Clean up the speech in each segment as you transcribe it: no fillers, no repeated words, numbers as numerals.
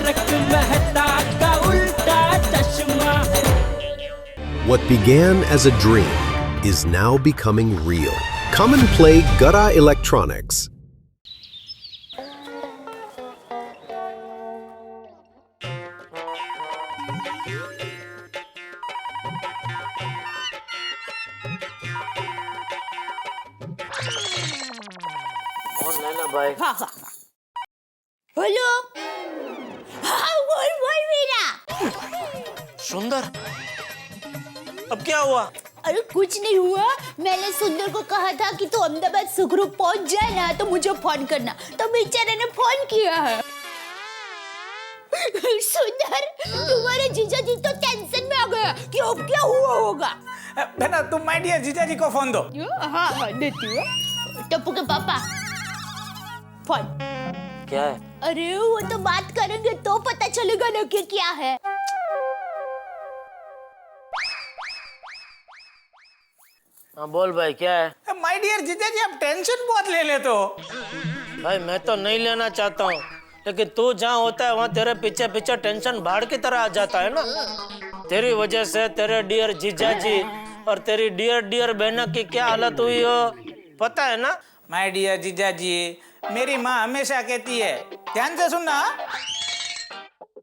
तारक मेहता का उल्टा चश्मा। What began as a dream is now becoming real. Come and play Gada Electronics. भाई हाँ हाँ हेलो हाँ बोल वीरा। सुंदर, अब क्या हुआ? अरे कुछ नहीं हुआ, मैंने सुंदर को कहा था कि तू अहमदाबाद सुखरूप पहुंच जाए ना तो मुझे फोन करना, तो बेचारे ने फोन किया है। सुंदर तुम्हारे जीजा जी तो टेंशन में आ गया कि अब क्या हुआ होगा। बेटा तुम माय डियर जीजा जी को फोन दो। हाँ हाँ देती हूँ। टप्पू के पापा फोन। क्या है? अरे वो तो बात करेंगे तो पता चलेगा ना कि क्या है। हाँ बोल भाई, क्या है? माय डियर जीजा जी आप टेंशन बहुत ले लेते हो। भाई मैं तो नहीं लेना चाहता हूँ, लेकिन तू जहाँ होता है वहाँ तेरे पीछे पीछे टेंशन बाढ़ की तरह आ जाता है ना। तेरी वजह से तेरे डियर जीजा जी और तेरी डियर डियर बहना की क्या हालत हुई हो पता है ना। माय डियर जीजा जी, मेरी माँ हमेशा कहती है, ध्यान से सुनना,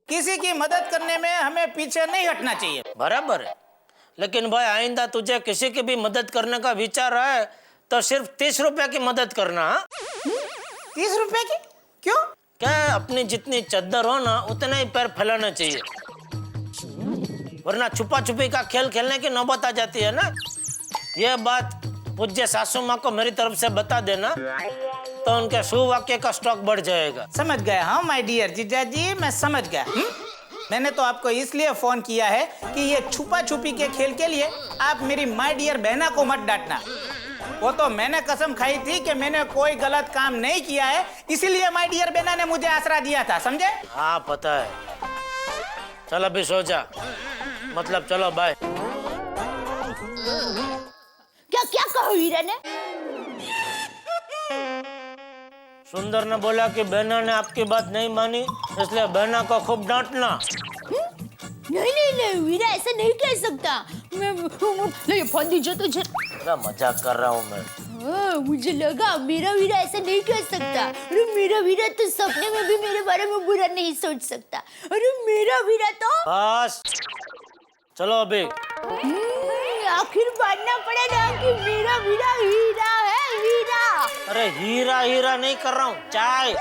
किसी की मदद करने में हमें पीछे नहीं हटना चाहिए। बराबर है, लेकिन भाई आइंदा तुझे किसी की भी मदद करने का विचार है तो सिर्फ 30 रुपए की मदद करना। 30 रुपए की? क्यों? क्या अपनी जितनी चद्दर हो ना उतना ही पैर फैलाना चाहिए, वरना छुपा छुपी का खेल खेलने की नौबत आ जाती है ना। यह बात पूज्य सासू माँ को मेरी तरफ से बता देना, तो उनके सुवाक्य का स्टॉक बढ़ जाएगा। समझ गया हाँ माय डियर जीजा जी, मैं समझ गया। मैंने तो आपको इसलिए फोन किया है कि ये छुपा छुपी के खेल के लिए आप मेरी माय डियर बहना को मत डांटना। वो तो मैंने कसम खाई थी कि मैंने कोई गलत काम नहीं किया है, इसीलिए माय डियर बहना ने मुझे आसरा दिया था, समझे? हाँ पता है। चल अभी सो जा, मतलब चलो बाय। क्या क्या कहा वीरा ने? सुंदर ने बोला कि बहना ने आपकी बात नहीं मानी, इसलिए बहना को खूब डांटना। नहीं नहीं नहीं वीरा ऐसा नहीं कह सकता। मैं नहीं फोन दीजिए तुझे। मजाक कर रहा हूँ मैं। मुझे लगा मेरा वीरा ऐसा नहीं कह सकता। अरे मेरा वीरा तो सपने में भी मेरे बारे में बुरा नहीं सोच सकता। अरे मेरा वीरा तो बस चलो अभी। आखिर मानना पड़ेगा कि मेरा वीरा हीरा है, हीरा। अरे हीरा हीरा नहीं कर रहा हूँ, चाय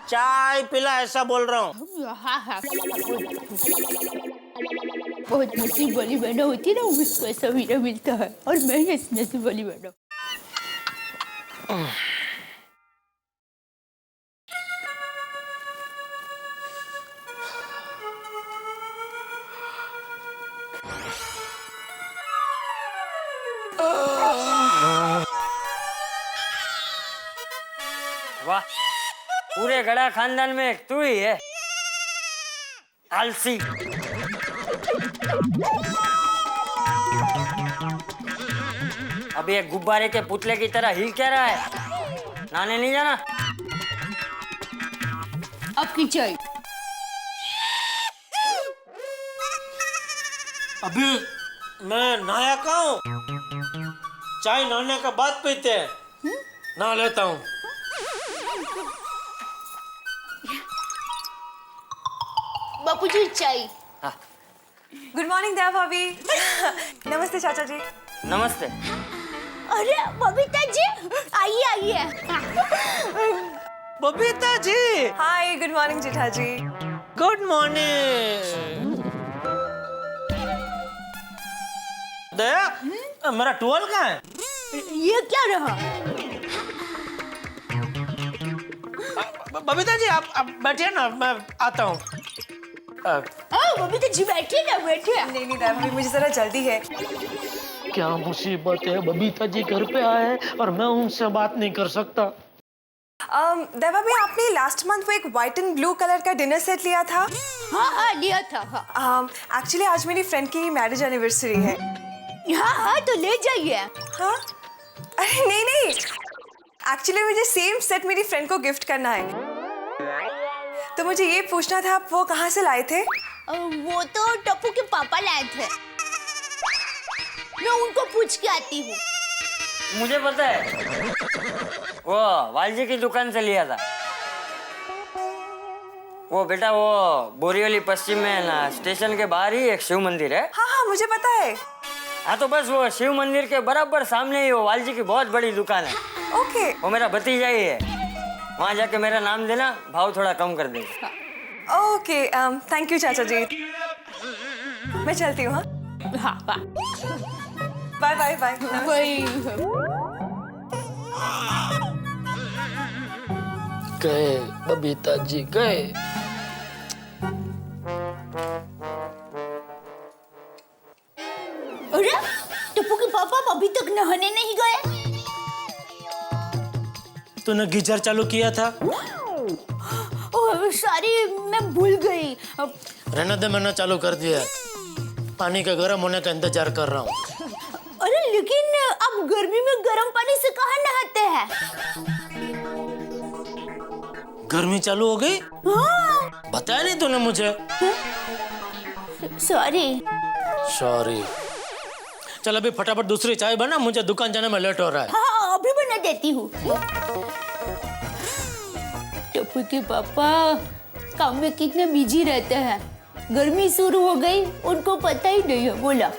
चाय पिला ऐसा बोल रहा हूँ। हाँ हाँ बहुत नसीब वाली बहना होती है ना, उसको ऐसा हीरा मिलता है, और मैं ही ऐसी नसीब वाली बहना। वाह, पूरे गड़ा खानदान में एक तू ही है आलसी। अभी एक गुब्बारे के पुतले की तरह हिल क्या रहा है? नहाने नहीं जाना? आपकी चाय। अभी मैं नहाया कहाँ हूँ? चाय नहाने का बाद पीते हैं। नहा लेता हूँ। बापूजी चाय। गुड मॉर्निंग देवा भाभी। नमस्ते चाचा जी। नमस्ते। अरे बबीता जी आइए आइए। Babita ji. Hi good morning Jetha ji. Good morning. Daya मेरा टुअल कहाँ है? ये क्या रहा? बबीता जी आप बैठिए ना, मैं आता हूँ। बबीता जी बैठिए ना, बैठिए। नहीं नहीं देवा भाभी, मुझे जरा जल्दी है। क्या मुसीबत है, बबीता जी घर पे आए हैं और मैं उनसे बात नहीं कर सकता। देवा भाभी, आपने लास्ट मंथ वो एक व्हाइट एंड ब्लू कलर का डिनर सेट लिया था। हाँ हाँ लिया था। हाँ एक्चुअली आज मेरी फ्रेंड की मैरिज एनिवर्सरी है। हाँ हाँ तो ले जाइए। हाँ अरे नहीं नहीं, एक्चुअली मुझे सेम सेट मेरी फ्रेंड को गिफ्ट करना है, तो मुझे ये पूछना था, आप वो कहाँ से लाए थे? वो तो टप्पू के पापा लाए थे। मैं उनको पूछ के आती हूँ। मुझे पता है, वो वालजी की दुकान से लिया था। वो बेटा वो बोरीवली पश्चिम में है ना, स्टेशन के बाहर ही एक शिव मंदिर है। हाँ हाँ मुझे पता है। हाँ तो बस वो शिव मंदिर के बराबर सामने ही वो वालजी की बहुत बड़ी दुकान है। ओके वो मेरा भतीजा ही है। वहाँ जाके मेरा नाम देना, भाव थोड़ा कम कर देगा। ओके, थैंक यू चाचा जी। मैं चलती हूँ। हाँ हाँ बाय बाय बाय। गए बबीता जी गए। अरे टप्पू के पापा अभी तक नहाने नहीं गए। तूने गीजर चालू किया था? सॉरी मैं भूल गई। रहने दे, मैंने चालू कर दिया। पानी के गर्म होने का इंतजार कर रहा हूँ। अरे लेकिन अब गर्मी में गर्म पानी से कहाँ नहाते हैं? गर्मी चालू हो गई? हाँ। बताया नहीं तूने मुझे। सॉरी। सॉरी। चल अभी फटाफट दूसरी चाय बना, मुझे दुकान जाने में लेट हो रहा है। हाँ अभी बना देती हूँ। टप्पू के पापा काम में कितने बिजी रहते हैं। गर्मी शुरू हो गई, उनको पता ही नहीं है। बोला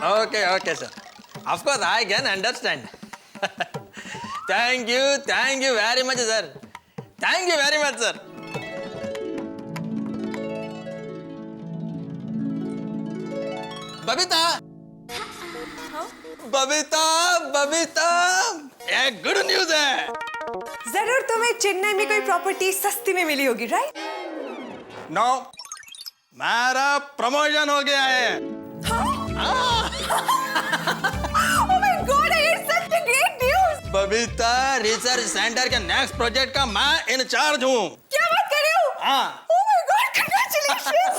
Okay, sir. Of course, I can understand. Thank you very much, sir. Thank you very much, sir. Babita, Babita, एक गुड न्यूज है। जरूर तुम्हें चेन्नई में कोई प्रॉपर्टी सस्ती में मिली होगी, राइट? नो, मेरा प्रमोशन हो गया है। Oh my God, it's such a great news! Babita, research centre के नेक्स्ट प्रोजेक्ट का मैं इंचार्ज हूँ। क्या बात कर रहे हो? हाँ। Oh my God, congratulations!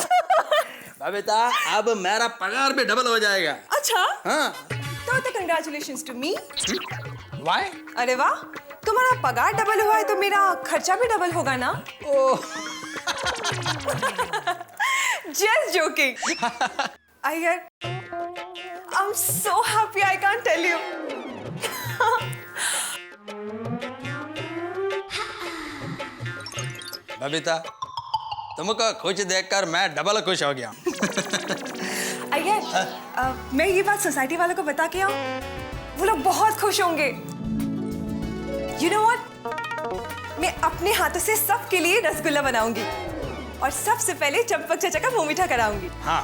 Babita, अब मेरा पगार भी डबल हो जाएगा। अच्छा? हाँ। तो congratulations to me. Why? अरे वाह, तुम्हारा पगार डबल हुआ है तो मेरा खर्चा भी डबल होगा ना? Just joking. Iyer, I'm so happy I can't tell you. Babita, तुमको खुश देखकर मैं डबल खुश हो गया। अय्यर, मैं ये बात सोसाइटी वालों को बता के आऊं, वो लोग बहुत खुश होंगे। You know what? मैं अपने हाथों से सबके लिए रसगुल्ला बनाऊंगी और सबसे पहले चंपक चाचा का मुंह मीठा कराऊंगी। हाँ।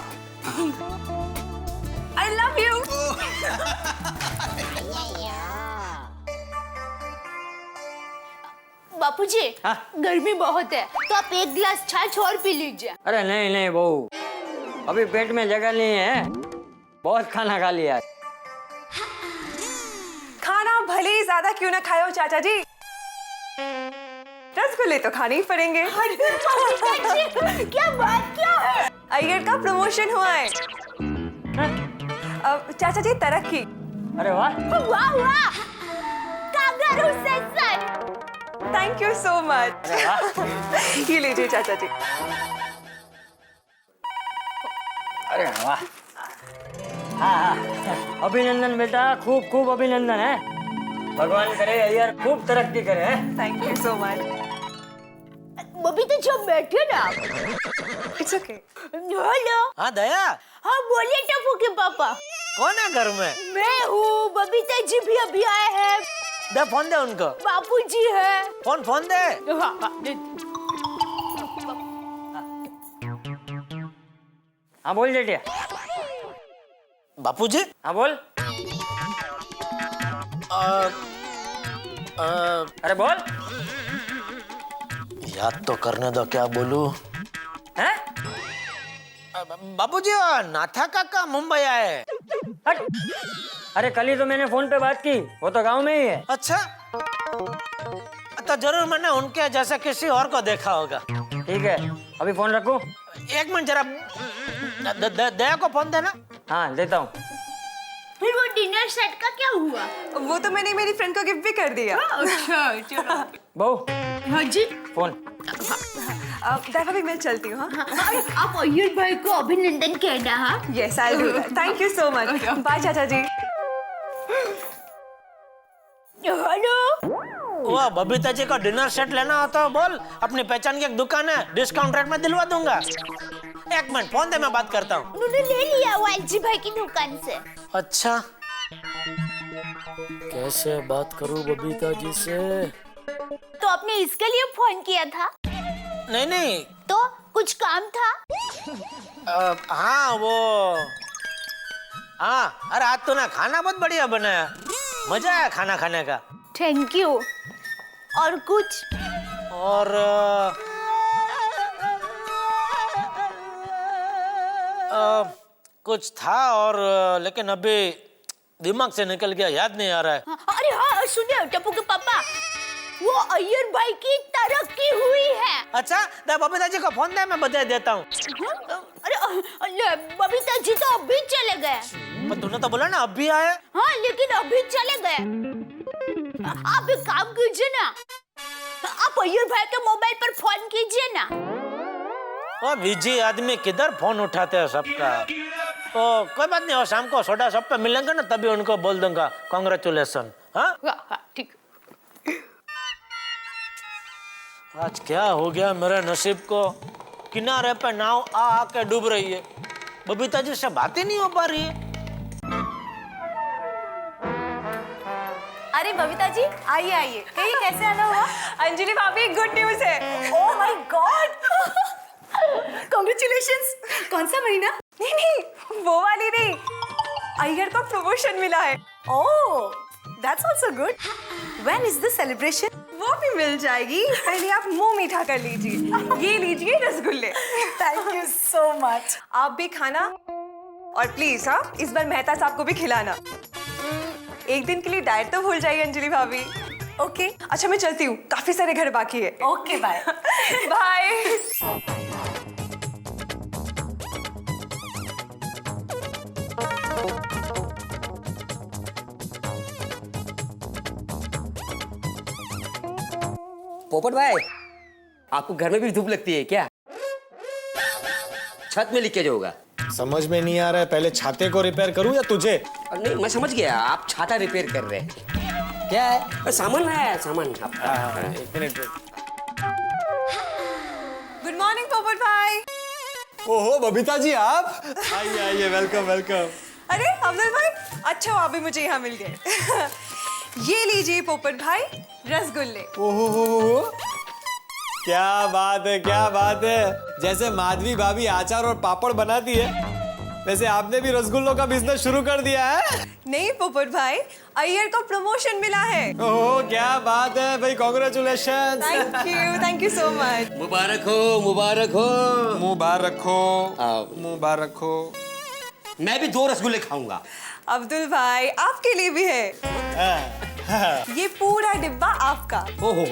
I love you. बापूजी, गर्मी बहुत है तो आप एक गिलास छाछ और पी लीजिए। अरे नहीं बहू, अभी पेट में जगह नहीं है, बहुत खाना खा लिया। खाना भले ही ज्यादा क्यों ना खाए हो चाचा जी, रसगुल्ले तो खाने ही पड़ेंगे। क्या बात क्या है? अय्यर का प्रमोशन हुआ है। चाचा जी तरक्की। अरे वाह वाह वाह, kangaroo section. Thank you so much. ये लीजिए चाचा जी। अरे वाह, हाँ, अभिनंदन बेटा, खूब अभिनंदन है। भगवान करे अय्यर खूब तरक्की करे। Thank you so much. Babita जब बैठे ना। It's okay. हेलो। हाँ दया। हाँ बोलिए टप्पू के पापा। कौन है घर में? मैं हूँ, बबीता जी भी अभी आए हैं। दे फोन दे उनको। बापूजी है। फोन दे। हाँ बोल जेठिया। बापूजी? हाँ बोल। अरे बोल। याद तो करने दो, क्या बोलूं? हैं? बापूजी नाथा काका मुंबई आए। हट। अरे कल ही तो मैंने फोन पे बात की, वो तो गांव में ही है। अच्छा, तो जरूर मैंने उनके जैसे किसी और को देखा होगा। ठीक है, अभी फोन रखूं? एक मिनट जरा, दया को फोन देना। हाँ देता हूँ। फिर वो डिनर डिनर सेट का क्या हुआ? वो तो मैंने मेरी फ्रेंड को गिफ्ट भी कर दिया। अच्छा चलो। बहू हाँ जी। फोन। दैट भाभी मैं चलती हूँ। हाँ, आप अय्यर भाई को अभिनंदन कहना। हाँ yes I do that. Thank you so much. Bye चाचा जी। हेलो। वाह, बबीता जी का डिनर सेट लेना हो तो बोल, अपनी पहचान की एक दुकान है, डिस्काउंट रेट में दिलवा दूंगा। एक मिनट फोन दे, मैं बात करता हूँ। उन्होंने ले लिया वालजी भाई की दुकान से। अच्छा, कैसे बात करूं बबीता जी से? तो आपने इसके लिए फोन किया था? नहीं नहीं, तो कुछ काम था? हाँ वो, हाँ अरे आज तूने खाना बहुत बढ़िया बनाया, मजा आया खाना खाने का। Thank you. और कुछ? और कुछ था और लेकिन अभी दिमाग से निकल गया, याद नहीं आ रहा है। अरे हाँ सुनिए टप्पू के पापा, वो अय्यर भाई की तरक्की हुई है। अच्छा, दे बबीता जी को फोन दे, मैं बधाई देता हूँ। अरे बबीता जी तो अभी चले गए। पर तूने तो बोला ना अभी आए। हाँ लेकिन अभी चले गए। आप एक काम कीजिए ना, आप अय्यर भाई के मोबाइल पर फोन कीजिए ना। ओ विजी आदमी किधर फोन उठाते हैं सबका। तो कोई बात नहीं, और शाम को सोडा शॉप पे मिलेंगे ना, तभी उनको बोल दूंगा कांग्रेचुलेसन। हाँ ठीक। आज क्या हो गया मेरे नसीब को, किनारे पे नाव आ आके डूब रही है, बबीता जी से बात ही नहीं हो पा रही है। अरे बबीता जी आइए आइए, कहिए कैसे आना हुआ? अंजलि भाभी गुड न्यूज है। Oh my God, congratulations. कौन सा महीना? नहीं नहीं वो वाली नहीं, अय्यर को प्रमोशन मिला है। Oh that's also good. When is the celebration? वो भी मिल जाएगी, पहले आप मुंह मीठा कर लीजिए। ये लीजिए रसगुल्ले। Thank you so much. आप भी खाना, और प्लीज हाँ इस बार मेहता साहब को भी खिलाना। एक दिन के लिए डाइट तो भूल जाइए अंजलि भाभी। ओके अच्छा मैं चलती हूँ, काफी सारे घर बाकी है। Okay bye. बाय। पोपट भाई, आपको घर में भी धूप लगती है क्या? छत में लीकेज होगा। समझ में नहीं आ रहा है, पहले छाते को रिपेयर करूं या तुझे? नहीं मैं समझ गया, आप छाता रिपेयर कर रहे हैं। क्या है? सामान है, सामान। एक मिनट। गुड मॉर्निंग पोपट भाई। ओहो बबीता जी आप आइए आइए, वेलकम वेलकम। अरे अब्दुल भाई, अच्छा आप भी मुझे यहाँ मिल गए। ये लीजिए पोपट भाई रसगुल्ले। ओहो क्या बात है, क्या बात है। जैसे माधवी भाभी अचार और पापड़ बनाती है, वैसे आपने भी रसगुल्लों का बिजनेस शुरू कर दिया है। नहीं पोपट भाई, अय्यर को प्रमोशन मिला है। ओहो क्या बात है भाई, congratulations. Thank you so much. मुबारक हो, मुबारक हो, मुबारक हो, मुबारक हो। मैं भी 2 रसगुल्ले खाऊंगा। अब्दुल भाई आपके लिए भी है। ये पूरा डिब्बा आपका। ओहो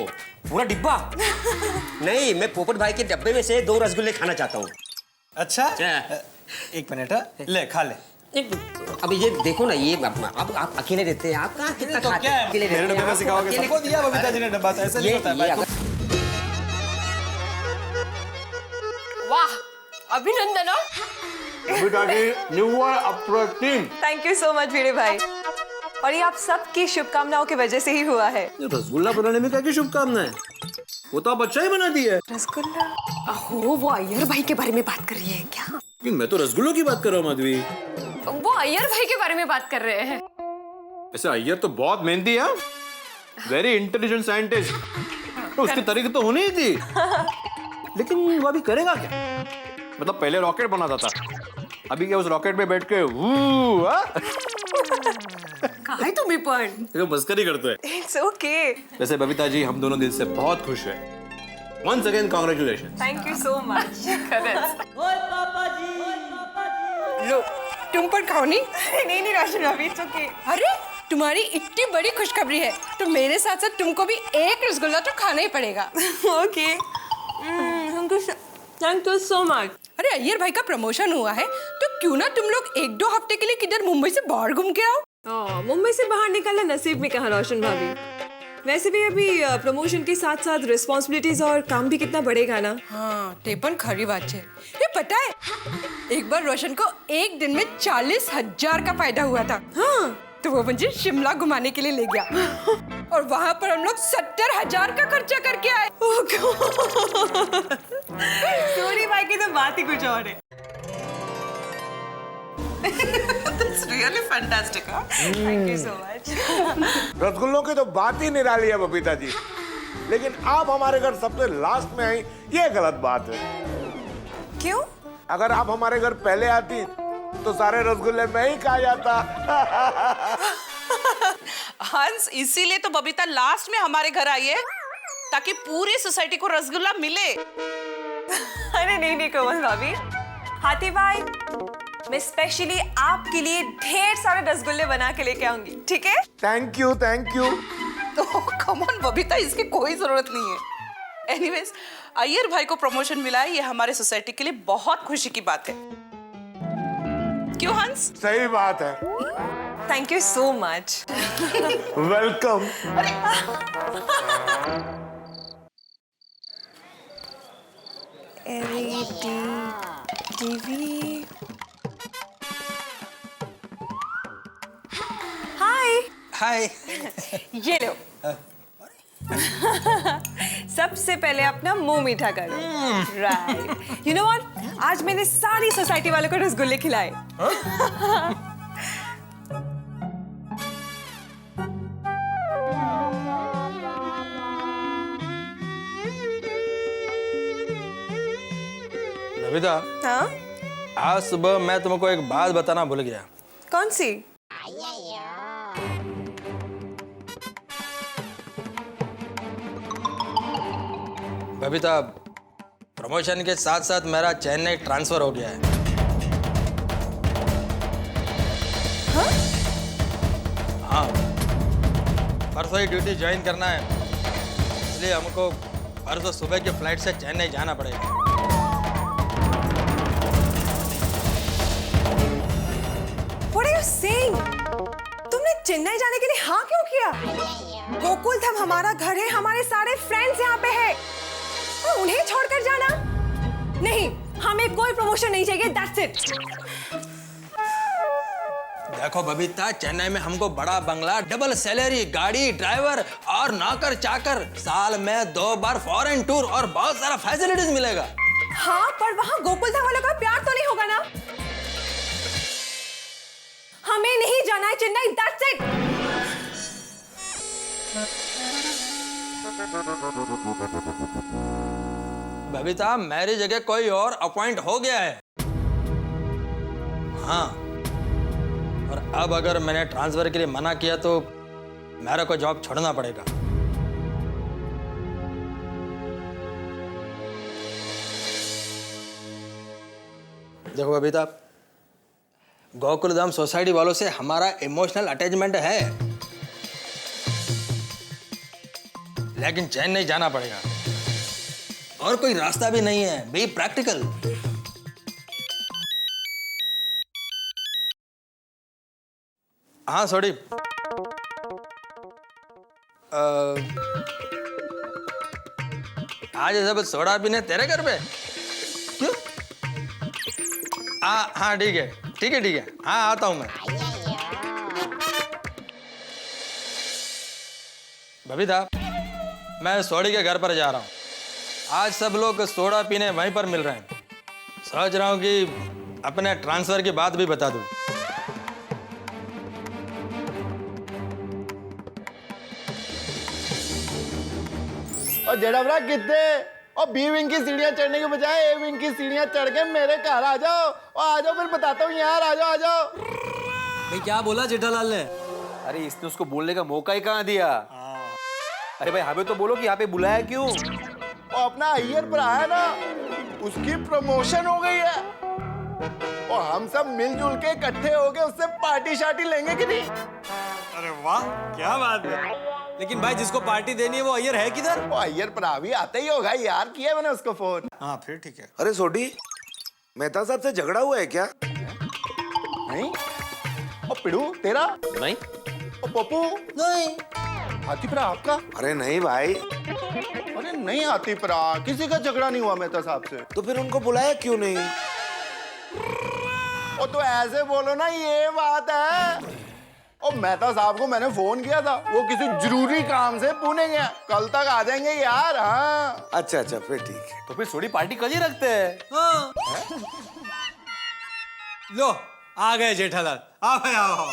पूरा डिब्बा? नहीं मैं पोपट भाई के डब्बे में से 2 रसगुल्ले खाना चाहता हूँ। अच्छा एक मिनट, ले खा ले। अभी ये देखो ना, ये आप अकेले रहते हैं, आप कहाँ कितना तो खाते क्या हैं? है, अकेले मेरे रहते डब्बे हैं, में आपको सिखाओगे? अकेले- सबको दिया बबीता जी ने डब्बा, तो ऐसे नहीं होता है भाई। वाह अभिनंदन। थैंक यू सो मच वीरे भाई, और ये आप सबकी शुभकामनाओं की वजह से ही हुआ है। रसगुल्ला बनाने में क्या की शुभकामना है? वो तो आप अच्छा ही बनाती है। रसगुल्ला? ओह वो अय्यर भाई के बारे में बात कर रही है क्या? मैं तो रसगुल्लों की बात कर रहा हूँ माधवी। वो अय्यर भाई के बारे में बात कर रहे हैं। ऐसे अय्यर तो बहुत मेहनती है, वेरी इंटेलिजेंट साइंटिस्ट, तो उसकी तरीके तो होनी ही थी। लेकिन वो अभी करेगा क्या? मतलब पहले रॉकेट बनाता था, अभी क्या उस रॉकेट पे बैठ के कहाँ है तुम्हें पण? तो मस्करी करते हैं। It's okay. वैसे बबीता जी हम दोनों दिल से बहुत खुश हैं। Once again congratulations। Thank you so much. लो तुम पर खाओ। नहीं नहीं राशन भाभी इट्स ओके। अरे तुम्हारी इतनी बड़ी खुशखबरी है तो मेरे साथ साथ तुमको भी एक रसगुल्ला तो खाना ही पड़ेगा। Okay thank you so much. अरे अय्यर भाई का प्रमोशन हुआ है तो क्यों ना तुम लोग 1-2 हफ्ते के लिए किधर मुंबई से बाहर घूम के आओ। मुंबई से बाहर निकलना नसीब में कहा रोशन भाभी। वैसे भी अभी प्रमोशन के साथ साथ रिस्पॉन्सिबिलिटीज और काम भी कितना बढ़ेगा ना। हाँ ते पण खरी बात है। ये पता है एक बार रोशन को एक दिन में 40,000 का फायदा हुआ था। हाँ तो वो मुझे शिमला घुमाने के लिए ले गया और वहां पर हम लोग 70,000 का खर्चा करके आए। सोनी भाई की तो बात ही कुछ और है। That's really fantastic, huh? Thank you so much. रसगुल्लों की तो बात ही निराली है बबीता जी, लेकिन आप हमारे घर सबसे लास्ट में आई, ये गलत बात है। क्यों? अगर आप हमारे घर पहले आती तो सारे रसगुल्ले मैं ही खा जाता। हंस, इसीलिए तो बबीता लास्ट में हमारे घर आई है ताकि पूरी सोसाइटी को रसगुल्ला मिले। अरे नहीं कोमल भाभी, हाथी भाई मैं स्पेशली आपके लिए ढेर सारे रसगुल्ले बना के लेके आऊंगी, ठीक है? Thank you. Come on Babita, इसकी कोई जरूरत नहीं है। एनीवेज, अय्यर भाई को प्रमोशन मिला है, ये हमारे सोसाइटी के लिए बहुत खुशी की बात है। क्यों हंस? सही बात है। Thank you so much. Welcome. TV. Hi. Hi. ये लो। सबसे पहले अपना मुंह मीठा करो। राइट। You know what? आज मैंने सारी सोसाइटी वालों को रसगुल्ले खिलाए। बबीता, हाँ? आज सुबह मैं तुमको एक बात बताना भूल गया। कौन सी? बबीता, प्रमोशन के साथ साथ मेरा चेन्नई ट्रांसफर हो गया है। हाँ, परसों ही ड्यूटी ज्वाइन करना है, इसलिए हमको परसों सुबह की फ्लाइट से चेन्नई जाना पड़ेगा। What are you saying? तुमने चेन्नई जाने के लिए हाँ क्यों किया? गोकुल धाम हमारा घर है, हमारे सारे फ्रेंड्स यहाँ पे हैं। और उन्हें छोड़कर जाना? नहीं, हमें कोई प्रमोशन नहीं चाहिए, that's it. देखो बबीता, चेन्नई में हमको बड़ा बंगला, डबल सैलरी, गाड़ी, ड्राइवर और नौकर चाकर, साल में 2 बार फॉरेन टूर और बहुत सारा फैसिलिटीज मिलेगा। हाँ, पर वहाँ गोकुल धाम वालों का प्यार तो नहीं होगा ना? हमें नहीं जाना है चेन्नई, that's it. बबीता, मेरी जगह कोई और अपॉइंट हो गया है। हाँ, और अब अगर मैंने ट्रांसफर के लिए मना किया तो मेरे को जॉब छोड़ना पड़ेगा। देखो बबीता, गोकुलधाम सोसाइटी वालों से हमारा इमोशनल अटैचमेंट है, लेकिन चेन्नई जाना पड़ेगा और कोई रास्ता भी नहीं है। Be practical. हाँ सोडी, आज सब सोडा पीने तेरे घर पे? क्यों? हाँ ठीक है। हाँ आता हूं मैं। बबीता, मैं सोडी के घर पर जा रहा हूँ। आज सब लोग सोडा पीने वहीं पर मिल रहे हैं। सोच रहा हूँ कि अपने ट्रांसफर की बात भी बता दूं। और जड़बरा कितने और बी विंग की सीढ़ियां चढ़ने के बजाय ए विंग की सीढ़ियां चढ़ के मेरे घर आ जाओ। और आ जाओ, फिर बताता हूँ यार। आ जाओ। भाई क्या बोला जेठालाल ने? अरे इसने उसको बोलने का मौका ही कहाँ दिया? अरे भाई हमें तो बोलो कि यहाँ पे बुलाया क्यों? और अपना अय्यर पर आया ना, उसकी प्रमोशन हो गई है और हम सब मिलजुल के इकट्ठे हो गए उससे पार्टी शार्टी लेंगे कि नहीं? अरे वाह, क्या बात है। लेकिन भाई जिसको पार्टी देनी है वो अय्यर है किधर? वो अय्यर प्रावी आता ही होगा यार, किया मैंने उसको फोन। हाँ फिर ठीक है। अरे सोडी, मेहता साहब से झगड़ा हुआ है क्या? नहीं, और पिड़ू तेरा? नहीं। और पप्पू? नहीं। हाथीपरा आपका? अरे नहीं भाई। अरे नहीं हाथीपरा, किसी का झगड़ा नहीं हुआ मेहता साहब से। तो फिर उनको बुलाया क्यों नहीं? और तो ऐसे बोलो ना, ये बात है। और मेहता साहब को मैंने फोन किया था, वो किसी जरूरी काम से पुणे गया, कल तक आ जाएंगे यार। हाँ अच्छा अच्छा, फिर ठीक है। तो फिर सोडी पार्टी कल ही रखते हैं। हाँ। लो आ गए जेठालाल, आओ भाई आओ।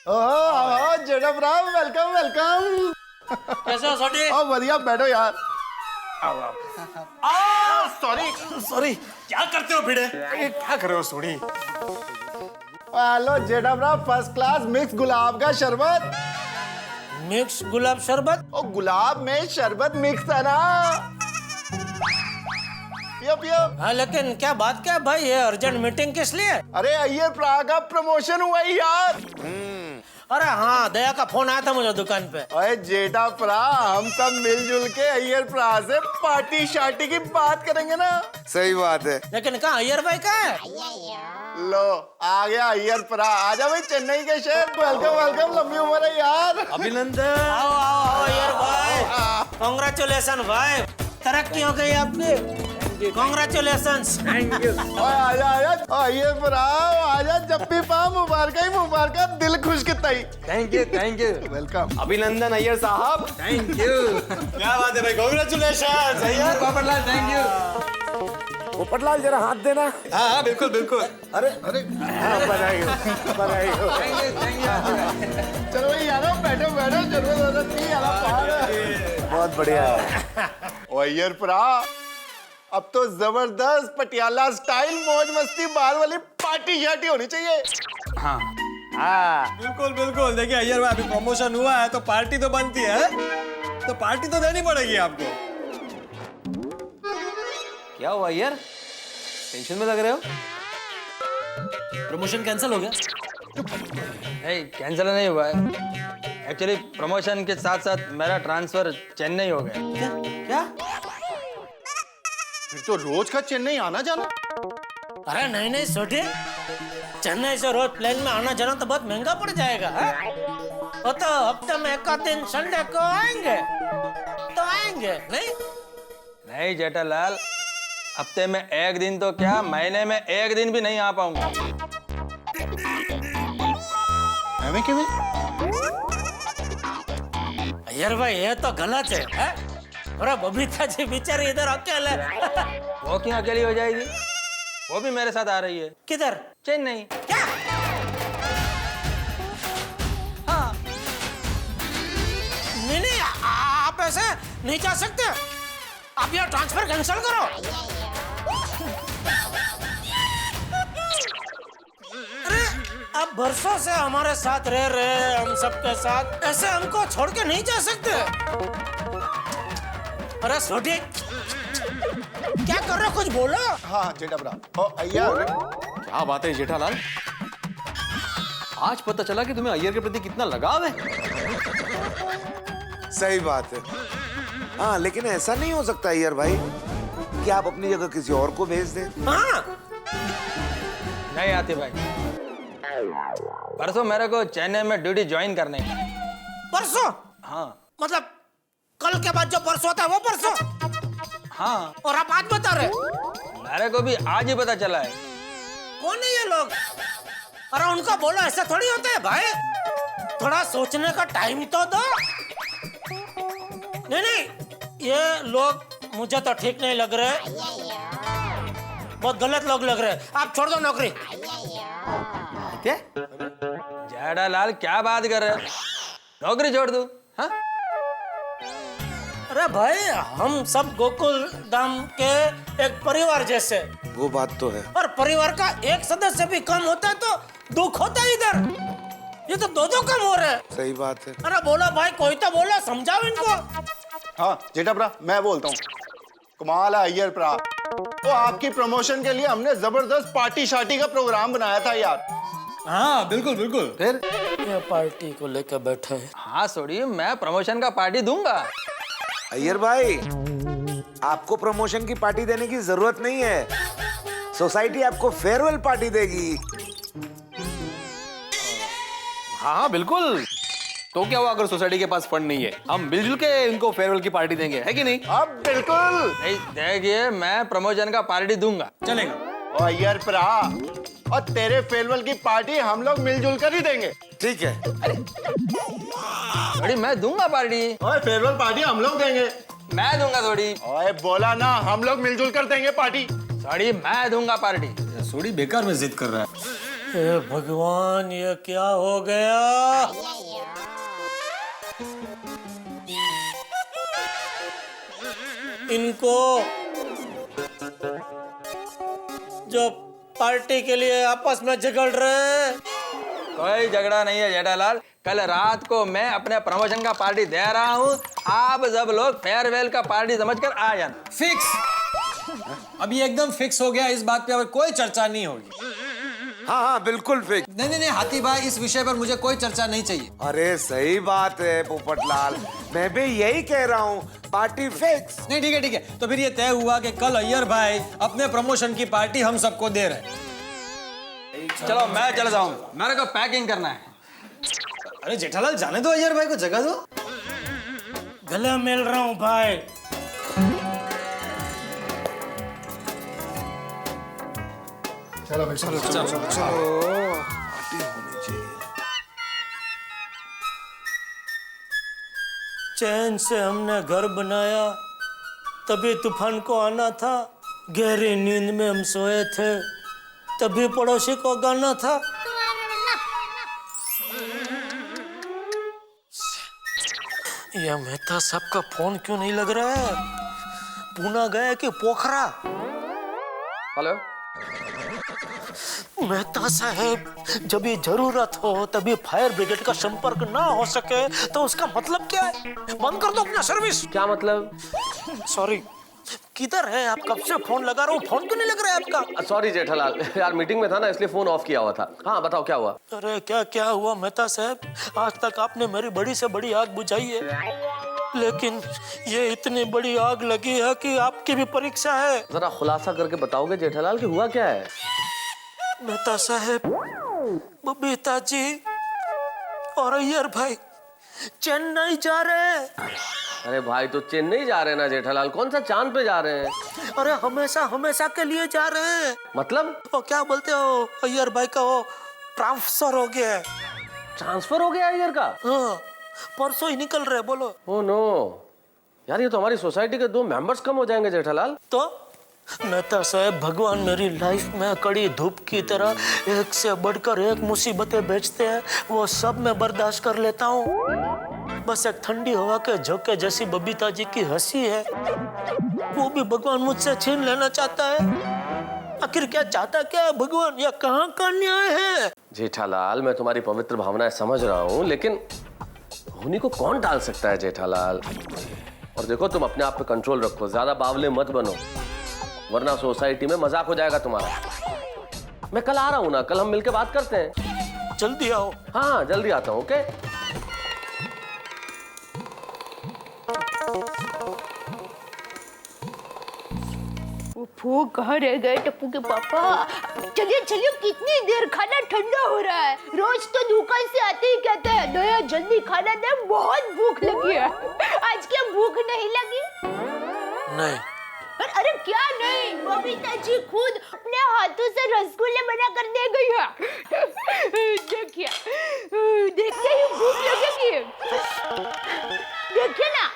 ओह जेठा वेलकम वेलकम। कैसे हो सोडी? ओ बढ़िया, बैठो यार। सॉरी सॉरी, क्या करते हो भिड़े? क्या कर रहे हो सोडी? हेलो जेठा ब्रा, फर्स्ट क्लास मिक्स गुलाब का शरबत। मिक्स गुलाब शरबत? ओ गुलाब में शरबत मिक्स है ना। पियो पियो। हाँ लेकिन क्या बात क्या भाई, ये अर्जेंट मीटिंग किस लिए? अरे अय्यर प्रा का प्रमोशन हुआ ही यार। अरे हाँ, दया का फोन आया था मुझे दुकान पे। अरे जेठा प्रा, हम सब मिलजुल के अय्यर प्रा से पार्टी शार्टी की बात करेंगे ना। सही बात है। लेकिन कहाँ अय्यर भाई कहाँ है? लो आ गया अय्यर प्रा। आजा भाई चेन्नई के शेर, वेलकम वेलकम, लंबी उम्र है यार। अभिनंदन। आओ आओ आओ अय्यर भाई, कांग्रेचुलेशन भाई, तरक्की हो गई आपकी। कांग्रेचुलेशंस। Thank you. आजा आजा अय्यर प्रा, आजा, जब भी पा मुबारक ही मुबारक, दिल खुश कितना ही। Thank you thank you. Welcome. अभिनंदन अय्यर साहब। Thank you. क्या बात है भाई, congratulations. Iyer Popatlal, thank you. Popatlal जरा हाथ देना। हाँ हाँ बिल्कुल बिल्कुल। अरे अरे बधाई हो, बधाई हो। चलो भाई यार, बैठो बैठो, जरूरत नहीं यार। बहुत बढ़िया है। ओ अय्यर प्रा, अब तो जबरदस्त पटियाला स्टाइल मौज मस्ती बार वाली पार्टी शार्टी होनी चाहिए। हाँ हाँ बिल्कुल बिल्कुल। देखिए अय्यर भाई, अभी प्रमोशन हुआ है तो पार्टी तो बनती है, तो पार्टी तो देनी पड़ेगी आपको। क्या हुआ अय्यर, टेंशन में लग रहे हो? प्रमोशन कैंसिल हो गया? नहीं कैंसिल नहीं हुआ है, एक्चुअली प्रमोशन के साथ साथ मेरा ट्रांसफर चेन्नई हो गया। क्या? फिर तो रोज का चेन्नई आना जाना? अरे नहीं नहीं सोडी, चेन्नई से रोज प्लेन में आना जाना तो बहुत महंगा पड़ जाएगा। वो तो हफ्ते में एक दिन संडे को आएंगे तो आएंगे। नहीं जेठालाल, हफ्ते में एक दिन तो क्या, महीने में एक दिन भी नहीं आ पाऊंगा। अय्यर भाई ये तो गलत है? अरे बबीता जी बेचारी इधर अकेले। वो क्यों अकेली हो जाएगी, वो भी मेरे साथ आ रही है। किधर? चेन्नई। क्या? हाँ। नहीं नहीं, आप ऐसे नहीं जा सकते, आप यार ट्रांसफर कैंसिल करो। अरे आप बरसों से हमारे साथ रह रहे हैं, हम सबके साथ, ऐसे हमको छोड़ के नहीं जा सकते। अरे सोडी क्या कर रहे हो, कुछ बोलो। हाँ जेठा ब्रा। ओ अय्यर, क्या बात है जेठालाल, आज पता चला कि तुम्हें अय्यर के प्रति कितना लगाव है। सही बात है। हाँ लेकिन ऐसा नहीं हो सकता अय्यर भाई कि आप अपनी जगह किसी और को भेज दें। हाँ नहीं आती भाई, परसों मेरे को चेन्नई में ड्यूटी ज्वाइन करने की। परसों? हाँ मतलब कल के बाद जो परसों होता है वो परसों? हाँ। और आप आज बता रहे? मेरे को भी आज ही पता चला है। कौन है ये लोग? अरे उनको बोलो, ऐसा थोड़ी होता है भाई, थोड़ा सोचने का टाइम तो दो। नहीं नहीं, ये लोग मुझे तो ठीक नहीं लग रहे, बहुत गलत लोग लग रहे। आप छोड़ दो नौकरी। क्या जेठालाल क्या बात कर रहे हो, नौकरी छोड़ दूं? हाँ? अरे भाई हम सब गोकुल धाम के एक परिवार जैसे। वो बात तो है। और परिवार का एक सदस्य भी कम होता है तो दुख होता है इधर, ये तो दो कम हो रहे हैं। सही बात है। अरे बोलो भाई, कोई तो बोलो, समझाओ इनको। हाँ जेठा ब्रा, मैं बोलता हूँ। कमाल है अय्यर प्रा, तो आपकी प्रमोशन के लिए हमने जबरदस्त पार्टी शार्टी का प्रोग्राम बनाया था यार। हाँ बिल्कुल बिल्कुल। फिर ये पार्टी को लेकर बैठे हैं। हाँ सोडी, मैं प्रमोशन का पार्टी दूंगा। अय्यर भाई, आपको प्रमोशन की पार्टी देने की जरूरत नहीं है, सोसाइटी आपको फेयरवेल पार्टी देगी। हाँ बिल्कुल। तो क्या हुआ अगर सोसाइटी के पास फंड नहीं है, हम मिलजुल के इनको फेयरवेल की पार्टी देंगे, है कि नहीं? अब बिल्कुल। नहीं देखिए, मैं प्रमोशन का पार्टी दूंगा। चलेगा। और अय्यर प्रा, और तेरे फेयरवेल की पार्टी हम लोग मिलजुल कर ही देंगे। ठीक है। थोड़ी मैं दूंगा पार्टी। और फेयरवेल पार्टी हम लोग देंगे। मैं दूंगा थोड़ी। ओए बोला ना, हम लोग मिलजुल कर देंगे पार्टी। थोड़ी मैं दूंगा पार्टी। थोड़ी बेकार में जिद कर रहा है। हे भगवान, ये क्या हो गया? इनको जो पार्टी के लिए आपस में झगड़ रहे हैं। कोई झगड़ा नहीं है जेठालाल। कल रात को मैं अपने प्रमोशन का पार्टी दे रहा हूँ, आप सब लोग फेयरवेल का पार्टी समझकर आ जाना। फिक्स। अभी एकदम फिक्स हो गया, इस बात पे अब कोई चर्चा नहीं होगी। हाँ हाँ बिल्कुल फिक्स। नहीं हाथी भाई, इस विषय पर मुझे कोई चर्चा नहीं चाहिए। अरे सही बात है पोपटलाल, मैं भी यही कह रहा हूँ, पार्टी फिक्स। नहीं ठीक है। तो फिर ये तय हुआ कि कल अय्यर भाई अपने प्रमोशन की पार्टी हम सबको दे रहे हैं। चलो मैं चल जाऊँ, मेरे को पैकिंग करना है। अरे जेठालाल जाने दो, अय्यर भाई को जगह दो। गले मिल रहा हूँ भाई। चलो भाई, चलो। पार्टी होनी चाहिए। चैन से हमने घर बनाया, तभी तूफान को आना था। गहरी नींद में हम सोए थे, तभी पड़ोसी को गाना था। यह मेहता साहब का फोन क्यों नहीं लग रहा है? पूना गया कि पोखरा? हेलो मेहता साहब, जब ये जरूरत हो तभी फायर ब्रिगेड का संपर्क ना हो सके तो उसका मतलब क्या है? बंद कर दो अपना सर्विस। क्या मतलब? सॉरी, किधर है आप? कब से फोन लगा रहा हूँ, फोन क्यों नहीं लग रहा है आपका? सॉरी जेठालाल, यार मीटिंग में था ना, इसलिए फोन ऑफ किया हुआ था। हाँ बताओ क्या हुआ? अरे क्या हुआ मेहता साहब? आज तक आपने मेरी बड़ी से बड़ी आग बुझाई है, लेकिन ये इतनी बड़ी आग लगी है कि आपकी भी परीक्षा है। जरा खुलासा करके बताओगे जेठालाल कि हुआ क्या है? मेहता साहब, बबीता जी और अय्यर भाई चेन्नई जा रहे हैं। अरे भाई तो चेन्नई जा रहे हैं ना जेठालाल, कौन सा चांद पे जा रहे हैं? अरे हमेशा के लिए जा रहे हैं। मतलब? तो क्या बोलते हो, अय्यर भाई का वो ट्रांसफर हो गया है। ट्रांसफर हो गया अय्यर का? हाँ, परसों ही निकल रहे। बोलो। ओह नो यार, ये तो हमारी सोसाइटी के 2 मेंबर्स कम हो जाएंगे जेठालाल। तो मेहता साहब, भगवान मेरी लाइफ में कड़ी धूप की तरह एक से बढ़कर एक मुसीबतें भेजते हैं, वो सब मैं बर्दाश्त कर लेता हूँ। बस एक ठंडी हवा के झोंके जैसी बबीता जी की हंसी है, वो भी भगवान मुझसे छीन लेना चाहता है। आखिर क्या चाहता क्या है भगवान? या कहाँ का न्याय है? जेठालाल, मैं तुम्हारी पवित्र भावनाएं समझ रहा हूँ, लेकिन होनी को कौन टाल सकता है जेठालाल? और देखो, तुम अपने आप पे कंट्रोल रखो, ज्यादा बावले मत बनो, वरना सोसाइटी में मजाक हो जाएगा तुम्हारा। मैं कल आ रहा हूँ ना, कल हम मिलके बात करते हैं। जल्दी आओ। हाँ जल्दी आता हूँ। ओके वो कहाँ रह गए टप्पू के पापा? चलिए, कितनी देर, खाना ठंडा हो रहा है। रोज तो दुकान से आते ही कहते हैं दया जल्दी खाना दे, बहुत भूख लगी है। आज क्या भूख नहीं लगी? नहीं। अरे क्या नहीं, बबीता जी खुद अपने हाथों से रसगुल्ले बना कर दे गई है। देखिए ही भूख लगेगी। देखिए ना।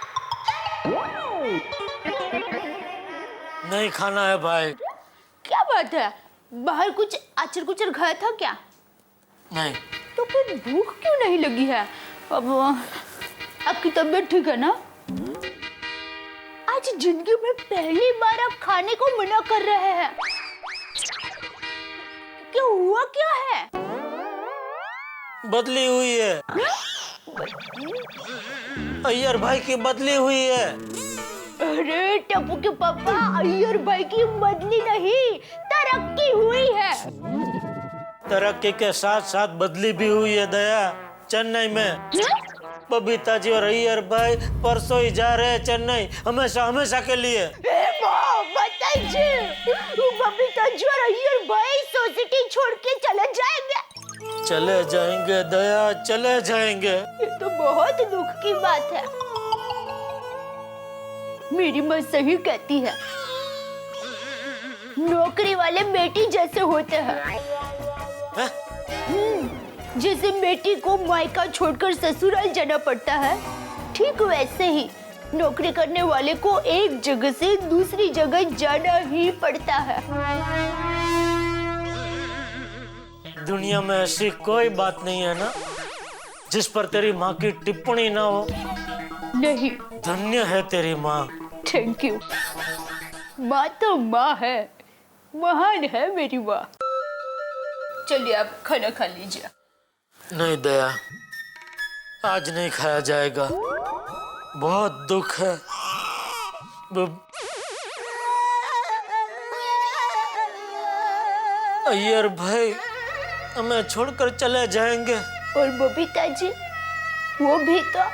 नहीं खाना है भाई। क्या बात है, बाहर कुछ आचर कुचर खाया था क्या? नहीं। तो फिर भूख क्यों नहीं लगी है? अब आपकी तबीयत ठीक है ना? आज जिंदगी में पहली बार आप खाने को मना कर रहे हैं। क्या हुआ क्या है? बदली हुई है। अय्यर भाई की बदली हुई है। अरे टप्पू के पापा, अय्यर भाई की बदली नहीं, तरक्की हुई है। तरक्की के साथ साथ बदली भी हुई है दया। चेन्नई में बबीता जी और अय्यर भाई परसों ही जा रहे हैं चेन्नई, हमेशा के लिए। बबीता जी और अय्यर भाई सोसाइटी छोड़ के चले जाएंगे। चले जाएंगे दया, चले जाएंगे। ये तो बहुत दुख की बात है। मेरी माँ सही कहती है, नौकरी वाले बेटी जैसे होते हैं। जैसे बेटी को मायका छोड़कर ससुराल जाना पड़ता है, ठीक वैसे ही नौकरी करने वाले को एक जगह से दूसरी जगह जाना ही पड़ता है। दुनिया में ऐसी कोई बात नहीं है ना जिस पर तेरी माँ की टिप्पणी ना हो। नहीं। धन्य है तेरी माँ। Thank you. माँ तो माँ है, महान है मेरी माँ। चलिए आप खाना खा लीजिए। नहीं दया, आज नहीं खाया जाएगा, बहुत दुख है। अय्यर भाई हमें छोड़कर चले जाएंगे। और बबीता जी, वो भी तो।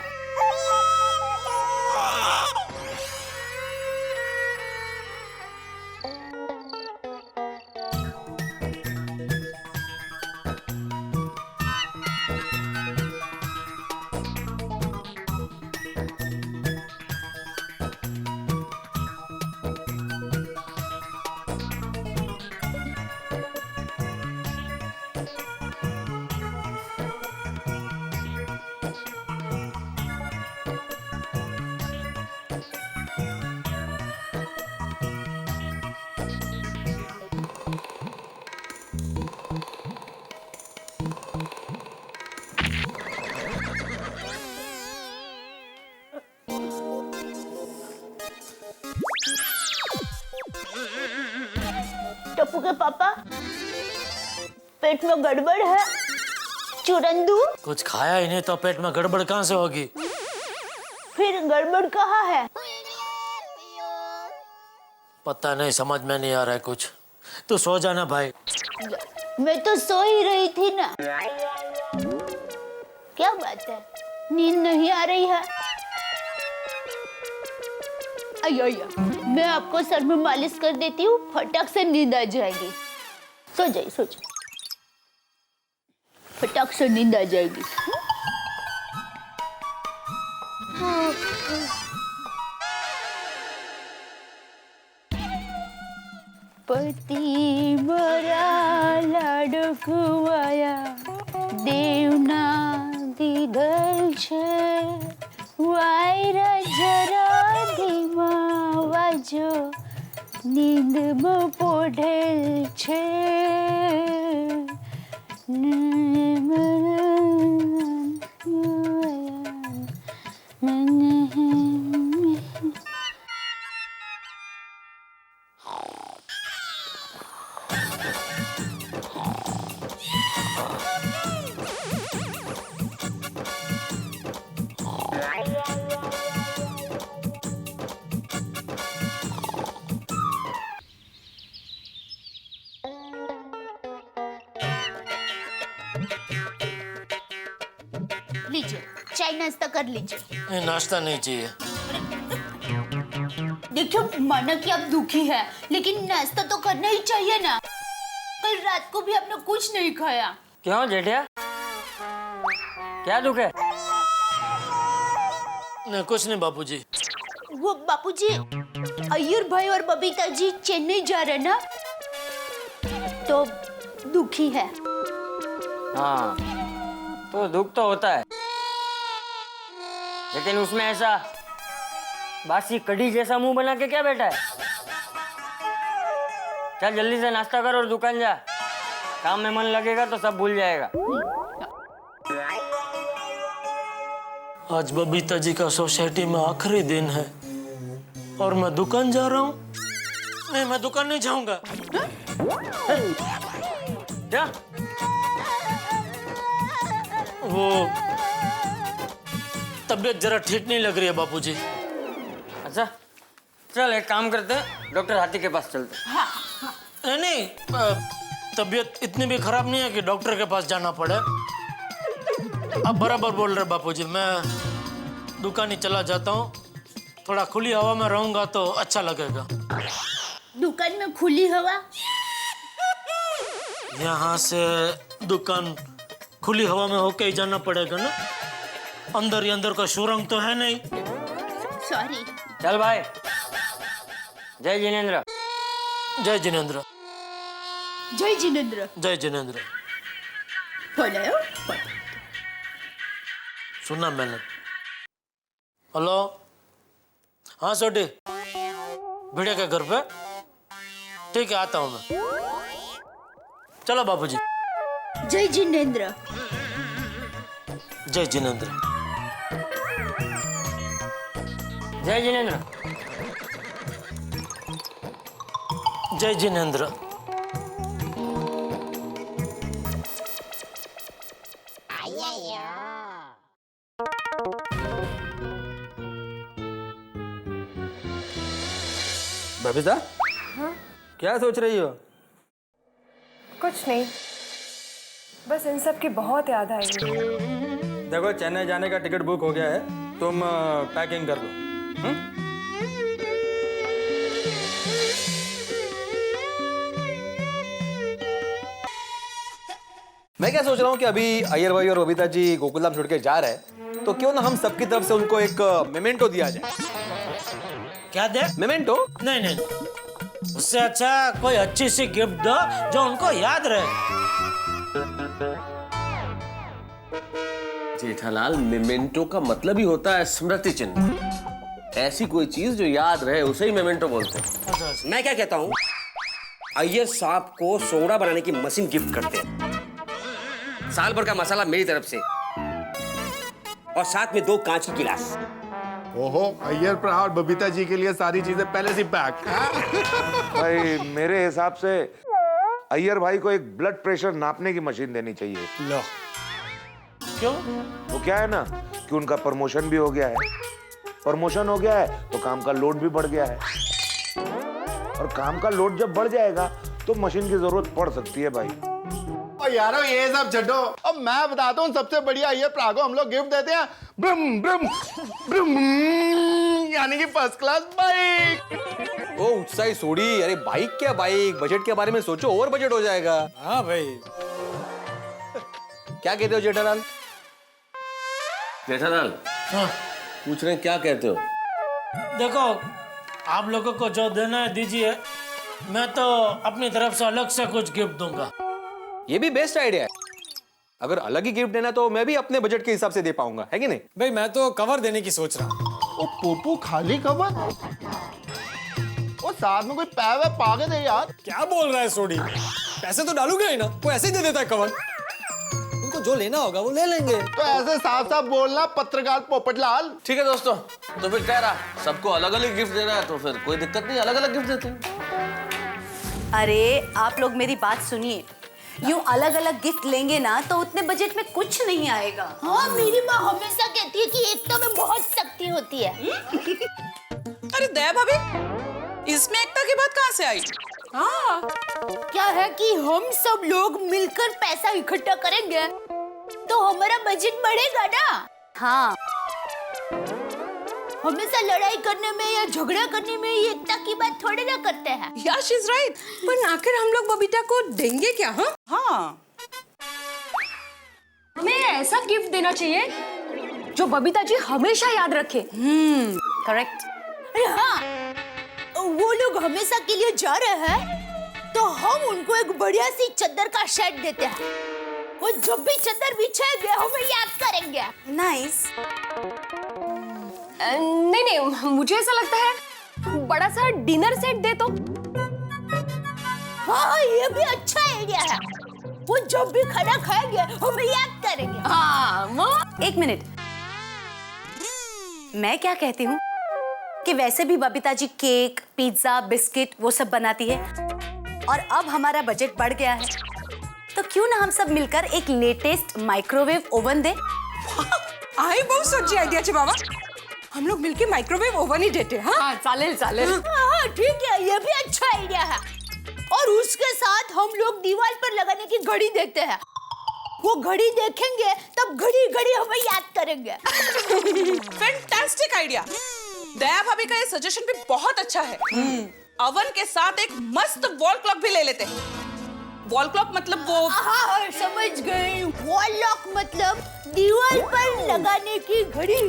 टप्पू के पापा, पेट में गड़बड़ है। चूरन दूं? कुछ खाया ही नहीं तो पेट में गड़बड़ कहाँ से होगी? फिर गड़बड़ कहाँ है? पता नहीं, समझ में नहीं आ रहा है कुछ। तू सो जाना भाई। मैं तो सो ही रही थी ना। क्या बात है, नींद नहीं आ रही है? अयो, मैं आपको सर में मालिश कर देती हूँ, फटाक से नींद आ जाएगी। सो जाइए, सो जाइए, फटाक से नींद आ जाएगी। पति मरा लाडकुवाया देवना दीदल छे, वायरा जरा धीमा वाजो नींद में पोढ़ेल छे। लीजिए, चाय नाश्ता कर लीजिए। नहीं, नाश्ता नहीं चाहिए। देखिए, माना कि आप दुखी है, लेकिन नाश्ता तो करना ही चाहिए ना। कल रात को भी आपने कुछ नहीं खाया। क्यों जेठिया, क्या दुख है? नहीं, कुछ नहीं बापूजी। वो बापूजी, अय्यर भाई और बबीता जी चेन्नई जा रहे ना, तो दुखी है। हाँ, तो दुख तो होता है, लेकिन उसमें ऐसा बासी कढ़ी जैसा मुंह बना के क्या बैठा है? चल जल्दी से नाश्ता कर और दुकान जा। काम में मन लगेगा तो सब भूल जाएगा। आज बबीता जी का सोसाइटी में आखिरी दिन है और मैं दुकान जा रहा हूँ। नहीं, मैं दुकान नहीं जाऊंगा। क्या? वो तबीयत जरा ठीक नहीं लग रही है बापूजी। अच्छा, चल एक काम करते हैं, डॉक्टर हाथी के पास चलते हैं। हाँ। नहीं, तबीयत इतनी भी खराब नहीं है कि डॉक्टर के पास जाना पड़े। आप बराबर बोल रहे बापूजी, मैं दुकान ही चला जाता हूँ। थोड़ा खुली हवा में रहूंगा तो अच्छा लगेगा। दुकान में खुली हवा? यहाँ से दुकान खुली हवा में होके ही जाना पड़ेगा ना, अंदर ही अंदर का सुरंग तो है नहीं। सॉरी। चल भाई, जय जिनेंद्र। जय जिनेंद्र। जय जिनेंद्र। जय जिनेंद्र। बोलो। सुना मैंने। हेलो, हाँ सोटी, भिड़े के घर पे? ठीक है, आता हूँ मैं। चलो बाबूजी। जय जिनेंद्र। जय जिनेंद्र। जय जिनेंद्र। जय जिनेंद्र। बबीता, हाँ? क्या सोच रही हो? कुछ नहीं, बस इन सब की बहुत याद आएगी। देखो, चेन्नई जाने का टिकट बुक हो गया है, तुम पैकिंग कर लो। मैं क्या सोच रहा हूँ कि अभी अय्यर भाई और बबीता जी गोकुलधाम छोड़ के जा रहे हैं, तो क्यों ना हम सबकी तरफ से उनको एक मेमेंटो दिया जाए। क्या दे? मेमेंटो? नहीं नहीं, उससे अच्छा कोई अच्छी सी गिफ्ट दो जो उनको याद रहे। जेठालाल, मेमेंटो का मतलब ही होता है स्मृति चिन्ह। ऐसी कोई चीज जो याद रहे उसे ही मेमेंटो बोलते हैं। मैं क्या कहता हूँ, अय्यर साहब को सोडा बनाने की मशीन गिफ्ट करते हैं, साल भर का मसाला मेरी तरफ से, और साथ में 2 कांच की गिलास। ओहो, अय्यर प्रा और बबीता जी के लिए सारी चीजें पहले से पैक। भाई मेरे हिसाब से अय्यर भाई को एक ब्लड प्रेशर नापने की मशीन देनी चाहिए। लो। क्यों? वो क्या है ना कि उनका प्रमोशन भी हो गया है, प्रमोशन हो गया है तो काम का लोड भी बढ़ गया है, और काम का लोड जब बढ़ जाएगा तो मशीन की जरूरत पड़ सकती है भाई। और यारो ये सब छड्डो, अब मैं बताता हूँ सबसे बढ़िया अय्यर प्रा को हम लोग गिफ्ट देते हैं ब्रम ब्रम ब्रम, यानी कि फर्स्ट क्लास बाइक। ओ उत्साही सोड़ी, अरे बाइक क्या बाइक, बजट के बारे में सोचो, ओवर बजट हो जाएगा। हाँ भाई, क्या कहते हो जेठालाल? जेठालाल, हाँ पूछ रहे हैं क्या कहते हो? देखो, आप लोगों को जो देना है दीजिए, मैं तो अपनी तरफ से अलग से कुछ गिफ्ट दूंगा। ये भी बेस्ट आइडिया है। अगर अलग ही गिफ्ट देना तो मैं भी अपने बजट के हिसाब से दे पाऊंगा, है कि नहीं? भाई मैं तो कवर देने की सोच रहा हूँ। ओ पोपू, खाली कवर? ओ साथ में कोई पैव पा के दे यार। क्या बोल रहा है सोडी? पैसे तो डालूंगा ही ना, वो ऐसे ही दे देता है कवर। उनको जो लेना होगा वो ले लेंगे। तो ऐसे साफ साफ बोलना पत्रकार पोपटलाल। ठीक है दोस्तों, तो फिर कह रहा सबको अलग अलग गिफ्ट देना है तो फिर कोई दिक्कत नहीं, अलग अलग गिफ्ट देते हैं। अरे आप लोग मेरी बात सुनिए, यूं अलग अलग गिफ्ट लेंगे ना तो उतने बजट में कुछ नहीं आएगा। हाँ, मेरी माँ हमेशा कहती है कि एकता में बहुत शक्ति होती है। अरे दया भाभी, इसमें एकता की बात कहाँ से आई? हाँ, क्या है कि हम सब लोग मिलकर पैसा इकट्ठा करेंगे तो हमारा बजट बढ़ेगा ना। हाँ, हमेशा लड़ाई करने में या झगड़ा करने में एकता की बात थोड़ी ना करते हैं। या शी इज राइट, पर आखिर हम लोग बबीता को देंगे क्या? हाँ, हमें ऐसा गिफ्ट देना चाहिए जो बबीता जी हमेशा याद रखे। करेक्ट। अरे हाँ, वो लोग हमेशा के लिए जा रहे हैं तो हम उनको एक बढ़िया सी चद्दर का सेट देते हैं। वो जब भी चद्दर बिछाएंगे हमें याद करेंगे। नाइस। नहीं नहीं, मुझे ऐसा लगता है बड़ा सा डिनर सेट दे तो। हाँ, ये भी अच्छा आइडिया है। वो जब भी खाना खाएंगे हमें याद करेंगे। हाँ, वो एक मिनट, मैं क्या कहती हूँ कि वैसे भी Babita ji cake, pizza, biscuit वो सब बनाती है, और अब हमारा बजट बढ़ गया है, तो क्यों ना हम सब मिलकर एक लेटेस्ट माइक्रोवेव ओवन दे। आई बहुत सच्ची आइडिया छे बाबा, हम लोग मिलके माइक्रोवेव ओवन ही देते हैं। हाँ चालेल चालेल। हाँ ठीक है, ये भी अच्छा आइडिया है। और उसके साथ हम लोग दीवार पर लगाने की घड़ी देते हैं। वो घड़ी देखेंगे तब घड़ी घड़ी हमें याद करेंगे। Fantastic idea. दया भाभी का ये सजेशन भी बहुत अच्छा है। ओवन के साथ एक मस्त वॉल क्लॉक भी ले लेते हैं। वॉल क्लॉक मतलब वो हाँ, समझ गई। वॉल लॉक मतलब दीवार पर लगाने की घड़ी।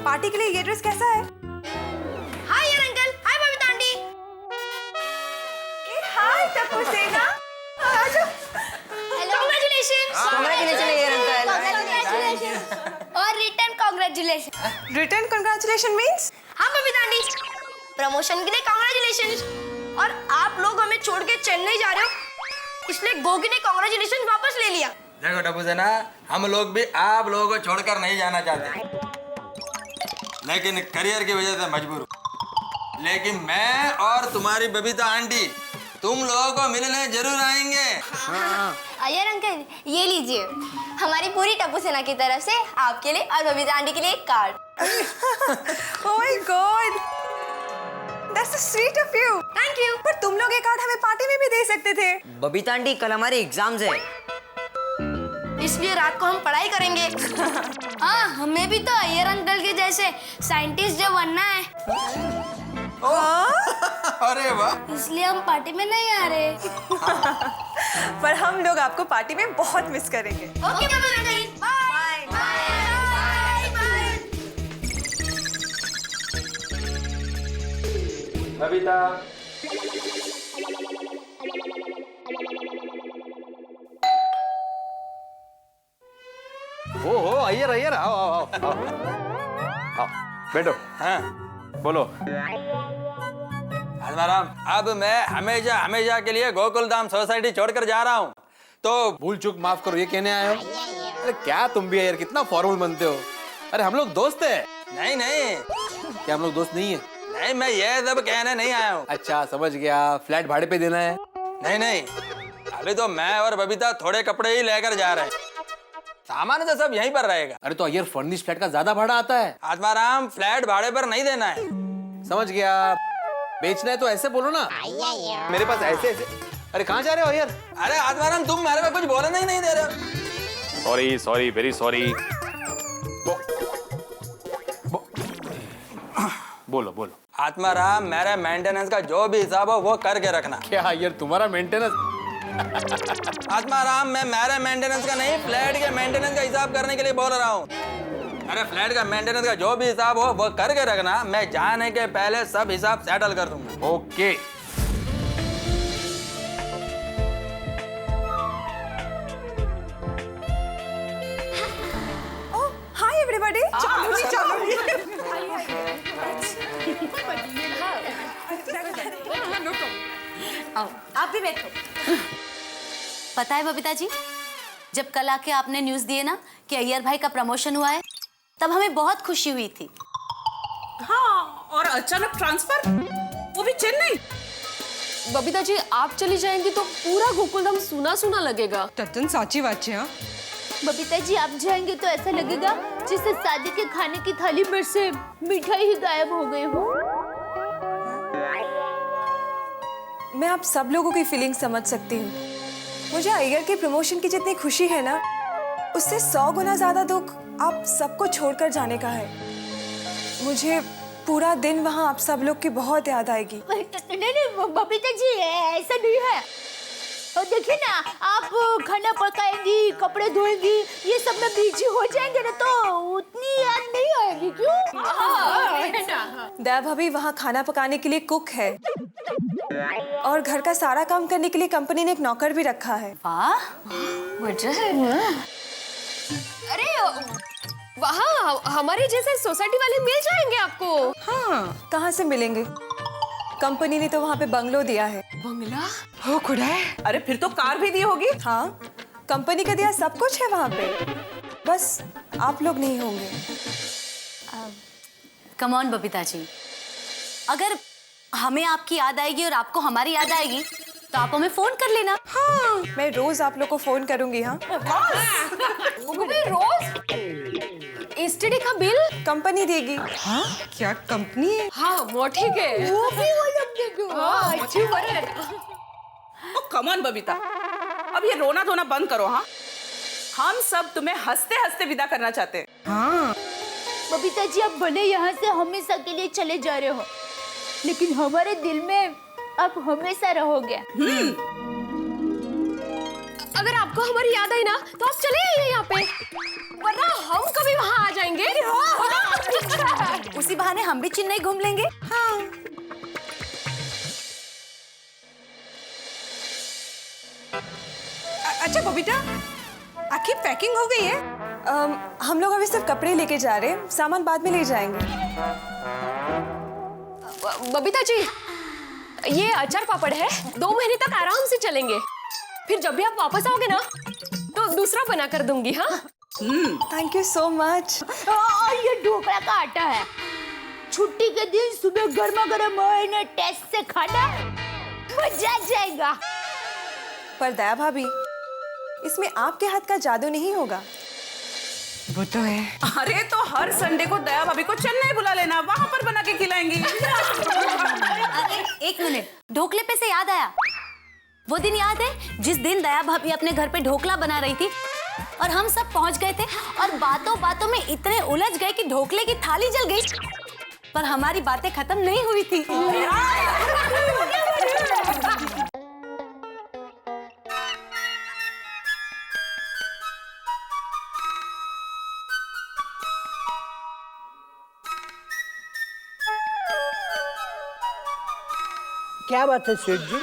पार्टी के लिए ये ड्रेस कैसा है? हाय यार अंकल, हाय बबीता आंटी। हाय टप्पू सेना। आजा। Congratulations। Congratulations यार अंकल। Congratulations। और return congratulation. Return congratulation means? हाँ बबीता आंटी, प्रमोशन के लिए कांग्रेचुलेशन। और आप लोग हमें छोड़ के चेन्नई जा रहे हो, इसलिए गोगी ने कांग्रेचुलेशन वापस ले लिया। देखो टप्पू सेना, हम लोग भी आप लोगों को छोड़कर नहीं जाना चाहते, लेकिन करियर की वजह से मजबूर हूँ। लेकिन मैं और तुम्हारी बबीता आंटी तुम लोगों को मिलने जरूर आएंगे। अय्यर अंकल, ये लीजिए हमारी पूरी टप्पू सेना की तरफ से आपके लिए और बबीता आंटी के लिए एक card. Oh my God, that's so sweet of you. Thank you. पर तुम लोग ये कार्ड हमें पार्टी में भी दे सकते थे। बबीता आंटी, कल हमारे एग्जाम्स है, इसलिए रात को हम पढ़ाई करेंगे। हाँ, हमें भी तो अय्यर अंकल के जैसे साइंटिस्ट जो बनना है। अरे वाह, इसलिए हम पार्टी में नहीं आ रहे। पर हम लोग आपको पार्टी में बहुत मिस करेंगे। Okay Babita aunty, bye bye bye. Babita, ओहो अय्यर अय्यर, आओ आओ आओ आओ आओ, बैठो। हाँ बोलो। आत्माराम, अब मैं हमेशा हमेशा के लिए गोकुल धाम सोसाइटी छोड़कर जा रहा हूँ, तो भूल चूक माफ करो, ये कहने आए हो? अरे क्या तुम भी यार, कितना फॉर्मल बनते हो। अरे हम लोग दोस्त हैं। नहीं नहीं, क्या हम लोग दोस्त नहीं है? नहीं, मैं ये सब कहने नहीं आया हूँ। अच्छा समझ गया, फ्लैट भाड़े पे देना है? नहीं नहीं, अभी तो मैं और बबीता थोड़े कपड़े ही लेकर जा रहे हैं, सामान तो सब यहीं पर रहेगा। अरे तो अय्यर, फर्निश फ्लैट का ज्यादा भाड़ा आता है। आत्माराम, फ्लैट भाड़े पर नहीं देना है। समझ गया, बेचना है तो ऐसे बोलो ना, मेरे पास ऐसे ऐसे। अरे कहाँ जा रहे हो अय्यर? अरे आत्माराम, तुम मेरे को कुछ बोलने ही नहीं दे रहे हो। Sorry sorry, very sorry. बोलो बोलो। आत्माराम, मेरे मेंटेनेंस का जो भी हिसाब हो वो करके रखना। क्या अय्यर, तुम्हारा मेंटेनेंस? आत्माराम, मैं मेरे मेंटेनेंस का नहीं, फ्लैट के मेंटेनेंस का हिसाब करने के लिए बोल रहा हूँ। अरे फ्लैट का मेंटेनेंस का जो भी हिसाब हो वो करके रखना, मैं जाने के पहले सब हिसाब सेटल कर दूंगा। ओके। ओह, हाय एवरीबॉडी। चलो जी, चलो। आप भी बैठो। पता है बबीता जी, जब कल आके आपने न्यूज दिए ना कि अय्यर भाई का प्रमोशन हुआ है, तब हमें बहुत खुशी हुई थी। हाँ, और अचानक ट्रांसफर, वो भी चेन्नई। बबीता जी, आप चली जाएंगी तो पूरा गोकुलधाम सूना सूना लगेगा। तद्दन साची बात है। बबीता जी, आप जाएंगे तो ऐसा लगेगा जैसे शादी के खाने की थाली पर से मिठाई ही गायब हो गई हो। मैं आप सब लोगों की फीलिंग समझ सकती हूँ। मुझे अय्यर के प्रमोशन की जितनी खुशी है ना, उससे 100 गुना ज्यादा दुख आप सबको छोड़कर जाने का है। मुझे पूरा दिन वहाँ आप सब लोग की बहुत याद आएगी। नहीं बबीता जी, ऐसा नहीं है। और देखिए ना, आप खाना पकाएंगी, कपड़े धोएंगी, ये सब में बिजी हो जाएंगे ना, तो उतनी याद नहीं आएगी। क्यों? दया भाभी वहाँ खाना पकाने के लिए कुक है, और घर का सारा काम करने के लिए कंपनी ने एक नौकर भी रखा है। वाह, अरे वहाँ हमारे जैसे सोसाइटी वाले मिल जाएंगे आपको। हाँ, कहाँ से मिलेंगे? कंपनी ने तो वहाँ पे बंगलो दिया है। बंगला? हो खुदा है। अरे फिर तो कार भी दी होगी। हाँ, कंपनी का दिया सब कुछ है वहाँ पे, बस आप लोग नहीं होंगे। कम ऑन बबीता जी, अगर हमें आपकी याद आएगी और आपको हमारी याद आएगी तो आप हमें फोन कर लेना। हाँ, मैं रोज आप लोग को फोन करूंगी। हाँ रोज? एसटीडी का बिल कंपनी देगी। हाँ, क्या कंपनी है? हाँ, वो ठीक है। वो भी वो लोग देंगे। हाँ, अच्छी बात है। ओ कम ऑन बबीता, अब ये रोना धोना बंद करो। हाँ, हम सब तुम्हें हंसते हंसते विदा करना चाहते हैं। हाँ, बबीता जी, आप भले यहाँ से हमेशा के लिए चले जा रहे हो, लेकिन हमारे दिल में आप हमेशा रहोगे। अगर आपको हमारी याद आई ना तो आप चले आइए यहाँ पे, वरना हम कभी वहाँ आ जाएंगे। उसी बहाने हम भी चेन्नई घूम लेंगे। हाँ। अच्छा बबीता, आखिर पैकिंग हो गई है? हम लोग अभी सिर्फ कपड़े लेके जा रहे हैं, सामान बाद में ले जाएंगे। बबीता जी, ये अचार पापड़ है, 2 महीने तक आराम से चलेंगे। फिर जब भी आप वापस आओगे ना तो दूसरा बना कर दूंगी। हाँ, थैंक यू सो मच। और ये ढोकला का आटा है, छुट्टी के दिन सुबह गर्मा गर्म और टेस्ट से खाना मजा आ जाएगा। पर दया भाभी, इसमें आपके हाथ का जादू नहीं होगा। वो तो है। अरे तो हर संडे को दया भाभी को चेन्नई बुला लेना, वहां पर बना के खिलाएंगी। एक मिनट, ढोकले पे से याद आया। वो दिन याद है जिस दिन दया भाभी अपने घर पे ढोकला बना रही थी और हम सब पहुंच गए थे और बातों बातों में इतने उलझ गए कि ढोकले की थाली जल गई, पर हमारी बातें खत्म नहीं हुई थी। क्या बात है सेठ जी,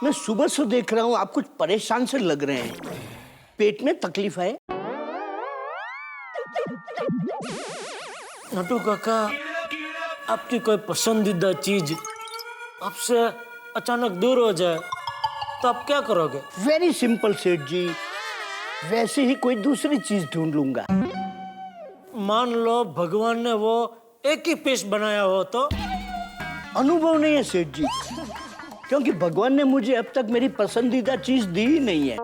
मैं सुबह से देख रहा हूँ आप कुछ परेशान से लग रहे हैं। पेट में तकलीफ है? नटू काका, आपकी कोई पसंदीदा चीज आपसे अचानक दूर हो जाए तो आप क्या करोगे? वेरी सिंपल सेठ जी, वैसे ही कोई दूसरी चीज ढूंढ लूंगा। मान लो भगवान ने वो एक ही पीस बनाया हो तो? अनुभव नहीं है सेठ जी, क्योंकि भगवान ने मुझे अब तक मेरी पसंदीदा चीज दी ही नहीं है।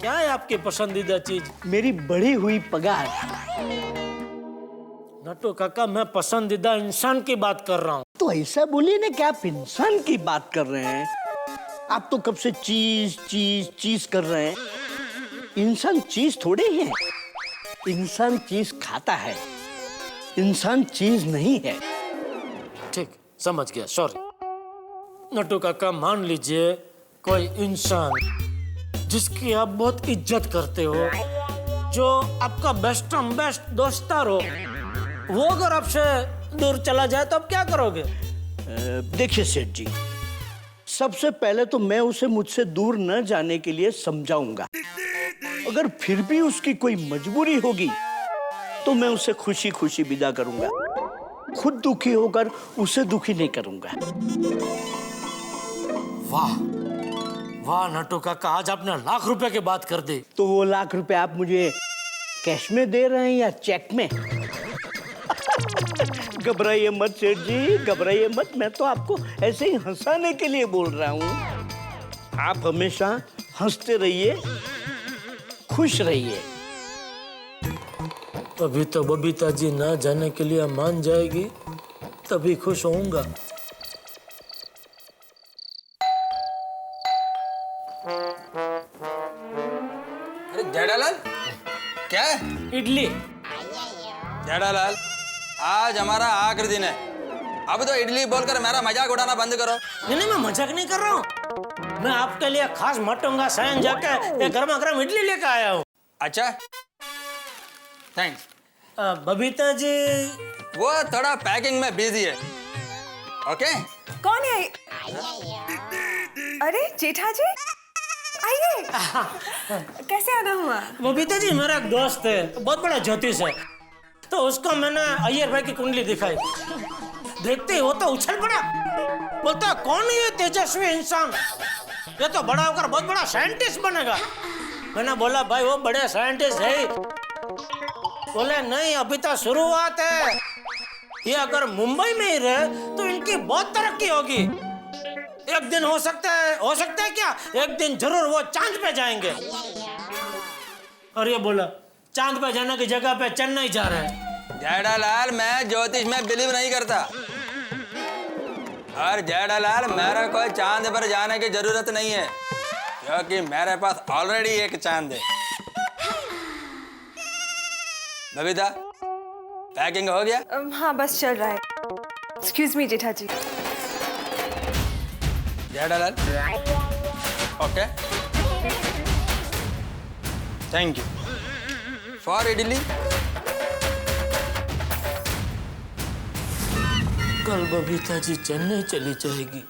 क्या है आपकी पसंदीदा चीज? मेरी बढ़ी हुई पगार। नटू काका, मैं पसंदीदा इंसान की बात कर रहा हूँ। तो ऐसा बोलिए ना कि आप इंसान की बात कर रहे हैं। आप तो कब से चीज चीज चीज कर रहे हैं। इंसान चीज थोड़े ही है, इंसान चीज खाता है, इंसान चीज नहीं है। ठीक, समझ गया, सॉरी। नटू काका, मान लीजिए कोई इंसान जिसकी आप बहुत इज्जत करते हो, जो आपका बेस्ट दोस्तार हो, वो अगर आपसे दूर चला जाए तो आप क्या करोगे? देखिए सेठ जी, सबसे पहले तो मैं उसे मुझसे दूर न जाने के लिए समझाऊंगा। अगर फिर भी उसकी कोई मजबूरी होगी तो मैं उसे खुशी खुशी विदा करूंगा। खुद दुखी होकर उसे दुखी नहीं करूंगा। वाह वाह नटू काका, आज आपने लाख रुपए की बात कर दी। तो वो लाख रुपए आप मुझे कैश में दे रहे हैं या चेक में? घबराइए मत सेठ जी, घबराइए मत। मैं तो आपको ऐसे ही हंसाने के लिए बोल रहा हूँ। आप हमेशा हंसते रहिए, खुश रहिए। अभी तो बबीता जी ना जाने के लिए मान जाएगी, तभी खुश होऊंगा। अरे जेठालाल, क्या है? इडली। जेठालाल, आज हमारा आखिरी दिन है। अब तो इडली बोलकर मेरा मजाक उड़ाना बंद करो। नहीं, मैं मजाक नहीं कर रहा हूँ। मैं आपके लिए खास मटूंगा सायन जाके एक गर्मा गर्म इडली लेकर आया हूँ। अच्छा, थैंक्स। बबीता जी वो थोड़ा पैकिंग में बिजी है। ओके? कौन है? अरे जेठा जी, आइए। कैसे आना हुआ? बबीता जी मेरा एक दोस्त है, बहुत बड़ा ज्योतिष है, तो उसको मैंने अय्यर भाई की कुंडली दिखाई। देखते ही वो तो उछल पड़ा, बोलता कौन है ये तेजस्वी इंसान, ये तो बड़ा होकर बहुत बड़ा साइंटिस्ट बनेगा। मैंने बोला भाई वो बड़े साइंटिस्ट है। बोले नहीं, अभी तो शुरुआत है, ये अगर मुंबई में ही रहे तो इनकी बहुत तरक्की होगी। एक दिन हो सकता है क्या, एक दिन जरूर वो चांद पे जाएंगे। और ये बोला चांद पे जाने की जगह पे चेन्नई जा रहे हैं। जेठालाल, मैं ज्योतिष में बिलीव नहीं करता। और जेठालाल, मेरा कोई चांद पर जाने की जरूरत नहीं है, क्योंकि मेरे पास ऑलरेडी एक चांद है। बबीता, पैकिंग हो गया? हाँ बस चल रहा है। Excuse me Jetha ji. Jethalal, okay, thank you for idli. कल बबीता जी चेन्नई चली जाएगी।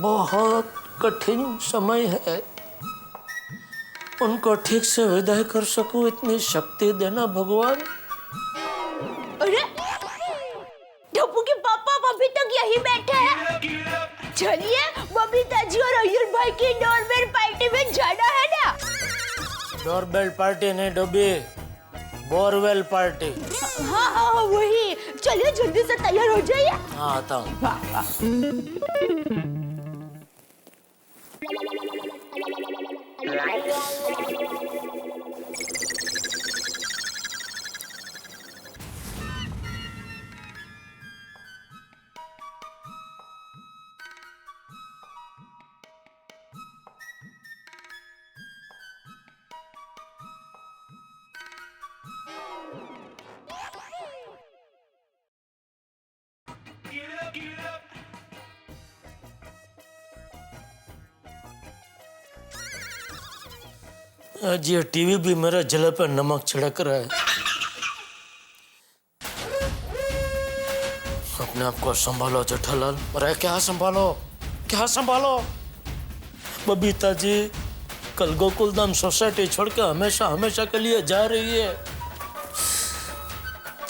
बहुत कठिन समय है, उनको ठीक से विदाई कर सकूं इतनी शक्ति देना भगवान। अरे टप्पू के पापा अभी तक यही बैठे हैं। चलिए बबीता जी और अय्यर भाई की डोरबेल पार्टी में जाना है ना। डोरबेल पार्टी नहीं डब्बी, बोरवेल पार्टी। हाँ हाँ वही। चलिए जल्दी से तैयार हो जाइए। हाँ आता हूँ। आज ये टीवी भी मेरे जले पर नमक छिड़क रहा है। अपने आप को संभालो जेठालाल। अरे क्या संभालो, क्या संभालो? बबीता जी कल गोकुलधाम सोसाइटी छोड़कर हमेशा हमेशा के लिए जा रही है।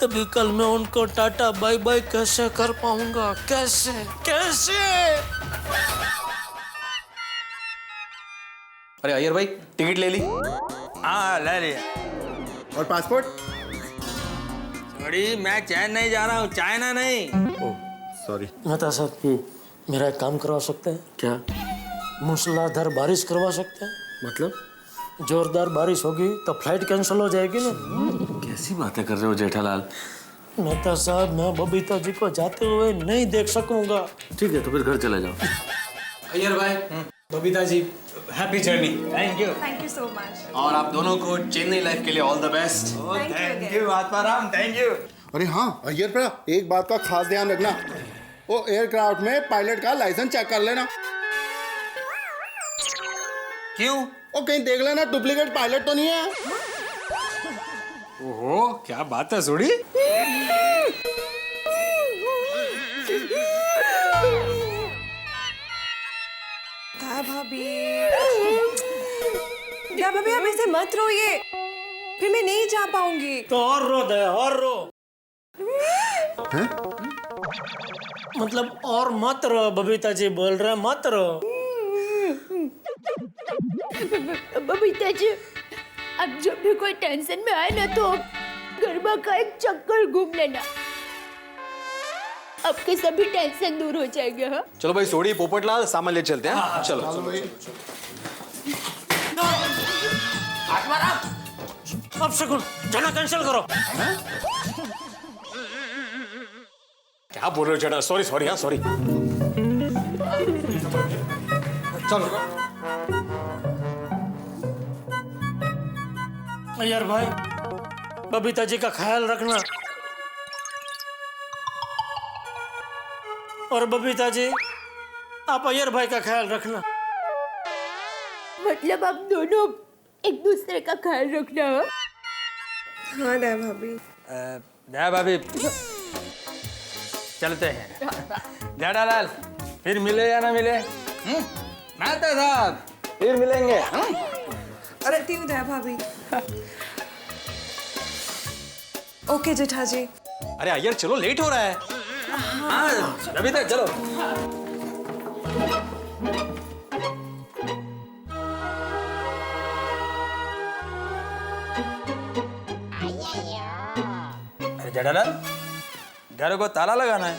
तभी कल मैं उनको टाटा बाय बाय कैसे कर पाऊंगा? कैसे कैसे? अरे अय्यर भाई टिकट ले ली? हाँ ले लिया। और पासपोर्ट? सॉरी मैं चेन्नई जा रहा हूँ, चाइना नहीं। सॉरी। मेहता साहब मेरा एक काम करवा सकते हैं क्या? मूसलाधार बारिश करवा सकते हैं। मतलब? जोरदार बारिश होगी तो फ्लाइट कैंसिल हो जाएगी ना। कैसी बातें कर रहे हो जेठालाल? मेहता साहब मैं बबीता जी को जाते हुए नहीं देख सकूंगा। ठीक है तो फिर घर चले जाओ। अय्यर भाई, Babita ji happy journey. Thank you so much. और आप दोनों को चेन्नई लाइफ के लिए all the best. Thank you Atmaram, thank you. अरे हाँ अय्यर भैया, एक बात का खास ध्यान रखना, वो एयरक्राफ्ट में पायलट का लाइसेंस चेक कर लेना। क्यों? वो कहीं देख लेना डुप्लीकेट पायलट तो नहीं है। ओहो क्या बात है जोड़ी। भाभी आप ऐसे मत रोइए, फिर मैं नहीं जा पाऊंगी। तो और रो दे, और रो। हैं? मतलब और मत रो, बबीता जी बोल रहे मत रो। बबीता जी अब जब भी कोई टेंशन में आए ना तो गरबा का एक चक्कर घूम लेना, आपके सभी टेंशन दूर हो जाएंगे। हाँ चलो भाई सोड़ी पोपटलाल सामान ले चलते हैं। चलो अब शकुन जाना कैंसिल करो। क्या बोल रहे हो जेठा? Sorry sorry. हाँ सॉरी। चलो अय्यर भाई बबीता जी का ख्याल रखना। और बबीता जी आप अय्यर भाई का ख्याल रखना। मतलब आप दोनों एक दूसरे का ख्याल रखना। हाँ दया भाभी। दया भाभी चलते हैं। जेठालाल फिर मिले या ना मिले? मेहता साहब फिर मिलेंगे। चलती हूँ दया भाभी। ओके जेठा जी। अरे अय्यर चलो लेट हो रहा है। हाँ अभी तक चलो। अरे जेठालाल घर को ताला लगाना है।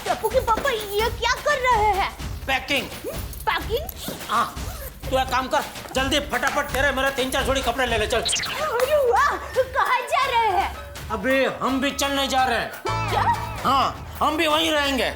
टप्पू के पापा ये क्या कर रहे हैं? पैकिंग। पैकिंग? हाँ तू एक काम कर, जल्दी फटाफट तेरे मेरे 3-4 जोड़ी कपड़े ले ले चल। अरे वाह, कहाँ जा रहे हैं? अबे हम भी चलने जा रहे हैं। क्या? हाँ हम भी वहीं रहेंगे।